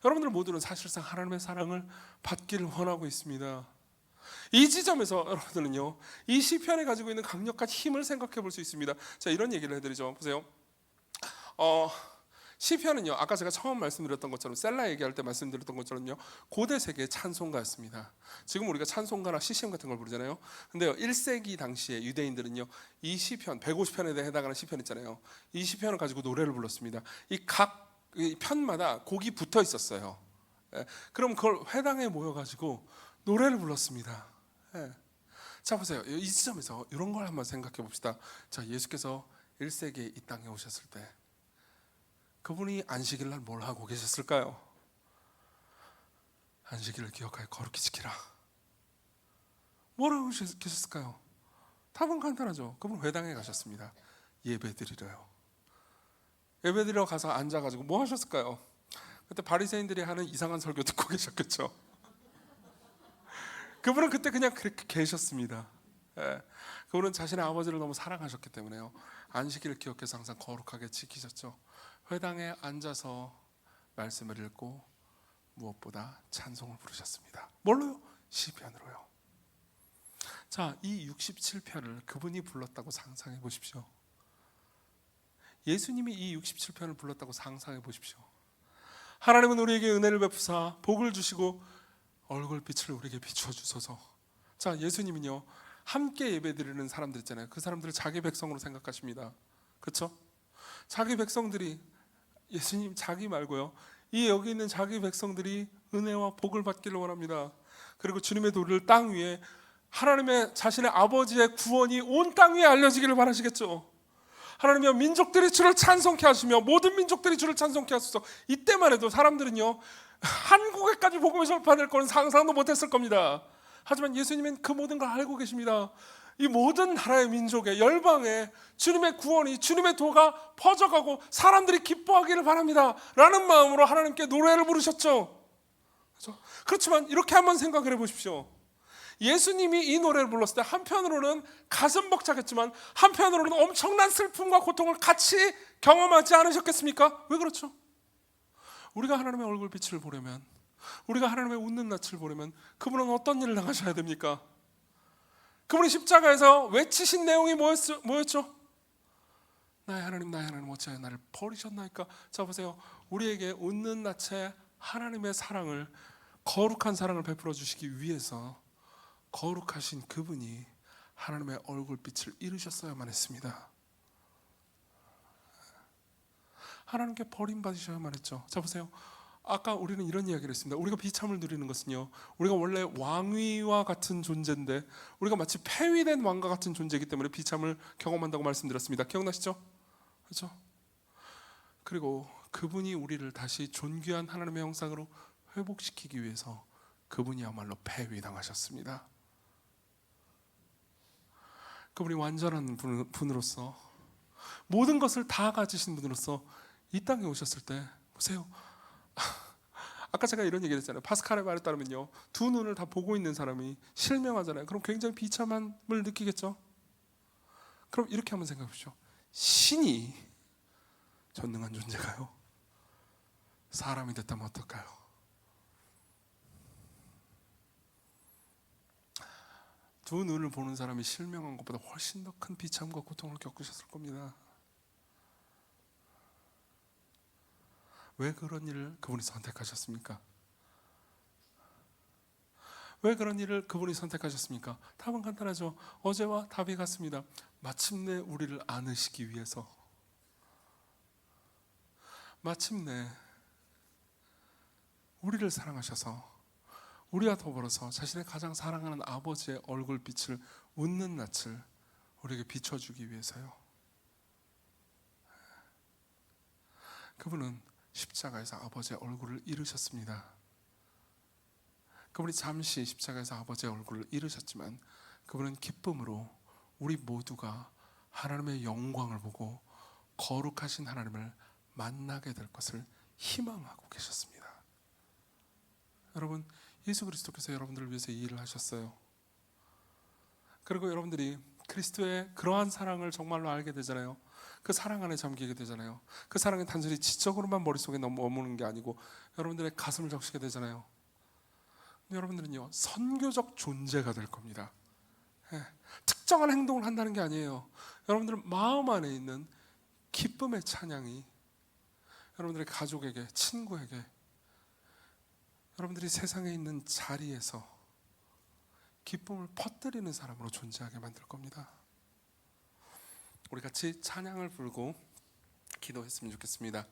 여러분들 모두는 사실상 하나님의 사랑을 받기를 원하고 있습니다. 이 지점에서 여러분들은요, 이 시편에 가지고 있는 강력한 힘을 생각해 볼 수 있습니다. 자, 이런 얘기를 해드리죠. 보세요. 시편은요, 아까 제가 처음 말씀드렸던 것처럼, 셀라 얘기할 때 말씀드렸던 것처럼요, 고대 세계의 찬송가였습니다. 지금 우리가 찬송가나 CCM 같은 걸 부르잖아요. 근데요, 1세기 당시에 유대인들은요, 이 시편 150편에 해당하는 시편 있잖아요. 이 시편을 가지고 노래를 불렀습니다. 이 편마다 곡이 붙어 있었어요. 그럼 그걸 회당에 모여가지고 노래를 불렀습니다. 자, 보세요. 이 지점에서 이런 걸 한번 생각해 봅시다. 자, 예수께서 1세기에 이 땅에 오셨을 때 그분이 안식일 날 뭘 하고 계셨을까요? 안식일을 기억하여 거룩히 지키라. 뭐라고 계셨을까요? 답은 간단하죠. 그분 회당에 가셨습니다. 예배드리러요. 예배드리러 가서 앉아가지고 뭐 하셨을까요? 그때 바리새인들이 하는 이상한 설교 듣고 계셨겠죠. 그분은 그때 그냥 그렇게 계셨습니다. 그분은 자신의 아버지를 너무 사랑하셨기 때문에요, 안식일을 기억해서 항상 거룩하게 지키셨죠. 회당에 앉아서 말씀을 읽고 무엇보다 찬송을 부르셨습니다. 뭘로요? 시편으로요. 자, 이 67편을 그분이 불렀다고 상상해 보십시오. 예수님이 이 67편을 불렀다고 상상해 보십시오. 하나님은 우리에게 은혜를 베푸사 복을 주시고 얼굴빛을 우리에게 비추어 주소서. 자, 예수님은요, 함께 예배드리는 사람들 있잖아요. 그 사람들을 자기 백성으로 생각하십니다. 그렇죠? 자기 백성들이, 예수님 자기 말고요, 이 여기 있는 자기 백성들이 은혜와 복을 받기를 원합니다. 그리고 주님의 도를 땅 위에, 하나님의 자신의 아버지의 구원이 온 땅 위에 알려지기를 바라시겠죠. 하나님이여, 민족들이 주를 찬송케 하시며 모든 민족들이 주를 찬송케 하소서. 이때만 해도 사람들은요, 한국에까지 복음이 전파될 거는 상상도 못했을 겁니다. 하지만 예수님은 그 모든 걸 알고 계십니다. 이 모든 나라의 민족의 열방에 주님의 구원이, 주님의 도가 퍼져가고 사람들이 기뻐하기를 바랍니다 라는 마음으로 하나님께 노래를 부르셨죠. 그렇지만 이렇게 한번 생각을 해보십시오. 예수님이 이 노래를 불렀을 때 한편으로는 가슴 벅차겠지만 한편으로는 엄청난 슬픔과 고통을 같이 경험하지 않으셨겠습니까? 왜 그렇죠? 우리가 하나님의 얼굴빛을 보려면, 우리가 하나님의 웃는 낯을 보려면 그분은 어떤 일을 당하셔야 됩니까? 그분이 십자가에서 외치신 내용이 뭐였죠? 나의 하나님 어찌하여 나를 버리셨나이까? 자, 보세요. 우리에게 웃는 낯에 하나님의 사랑을, 거룩한 사랑을 베풀어 주시기 위해서 거룩하신 그분이 하나님의 얼굴빛을 잃으셨어야만 했습니다. 하나님께 버림받으셔야만 했죠. 자, 보세요. 아까 우리는 이런 이야기를 했습니다. 우리가 비참을 누리는 것은요, 우리가 원래 왕위와 같은 존재인데 우리가 마치 폐위된 왕과 같은 존재이기 때문에 비참을 경험한다고 말씀드렸습니다. 기억나시죠? 그렇죠? 그리고 그분이 우리를 다시 존귀한 하나님의 형상으로 회복시키기 위해서 그분이야말로 폐위당하셨습니다. 그분이 완전한 분으로서, 모든 것을 다 가지신 분으로서 이 땅에 오셨을 때, 보세요. 아까 제가 이런 얘기를 했잖아요. 파스칼의 말에 따르면요, 두 눈을 다 보고 있는 사람이 실명하잖아요. 그럼 굉장히 비참함을 느끼겠죠. 그럼 이렇게 한번 생각해 보십시오. 신이 전능한 존재가요, 사람이 됐다면 어떨까요? 두 눈을 보는 사람이 실명한 것보다 훨씬 더 큰 비참과 고통을 겪으셨을 겁니다. 왜 그런 일을 그분이 선택하셨습니까? 왜 그런 일을 그분이 선택하셨습니까? 답은 간단하죠. 어제와 답이 같습니다. 마침내 우리를 안으시기 위해서, 마침내 우리를 사랑하셔서 우리와 더불어서 자신의 가장 사랑하는 아버지의 얼굴빛을, 웃는 낯을 우리에게 비춰주기 위해서요. 그분은 십자가에서 아버지의 얼굴을 잃으셨습니다. 그분이 잠시 십자가에서 아버지의 얼굴을 잃으셨지만 그분은 기쁨으로 우리 모두가 하나님의 영광을 보고 거룩하신 하나님을 만나게 될 것을 희망하고 계셨습니다. 여러분, 예수 그리스도께서 여러분들을 위해서 이 일을 하셨어요. 그리고 여러분들이 그리스도의 그러한 사랑을 정말로 알게 되잖아요. 그 사랑 안에 잠기게 되잖아요. 그 사랑은 단순히 지적으로만 머릿속에 머무는 게 아니고 여러분들의 가슴을 적시게 되잖아요. 여러분들은요, 선교적 존재가 될 겁니다. 특정한 행동을 한다는 게 아니에요. 여러분들은 마음 안에 있는 기쁨의 찬양이 여러분들의 가족에게, 친구에게, 여러분들이 세상에 있는 자리에서 기쁨을 퍼뜨리는 사람으로 존재하게 만들 겁니다. 우리 같이 찬양을 부르고 기도했으면 좋겠습니다.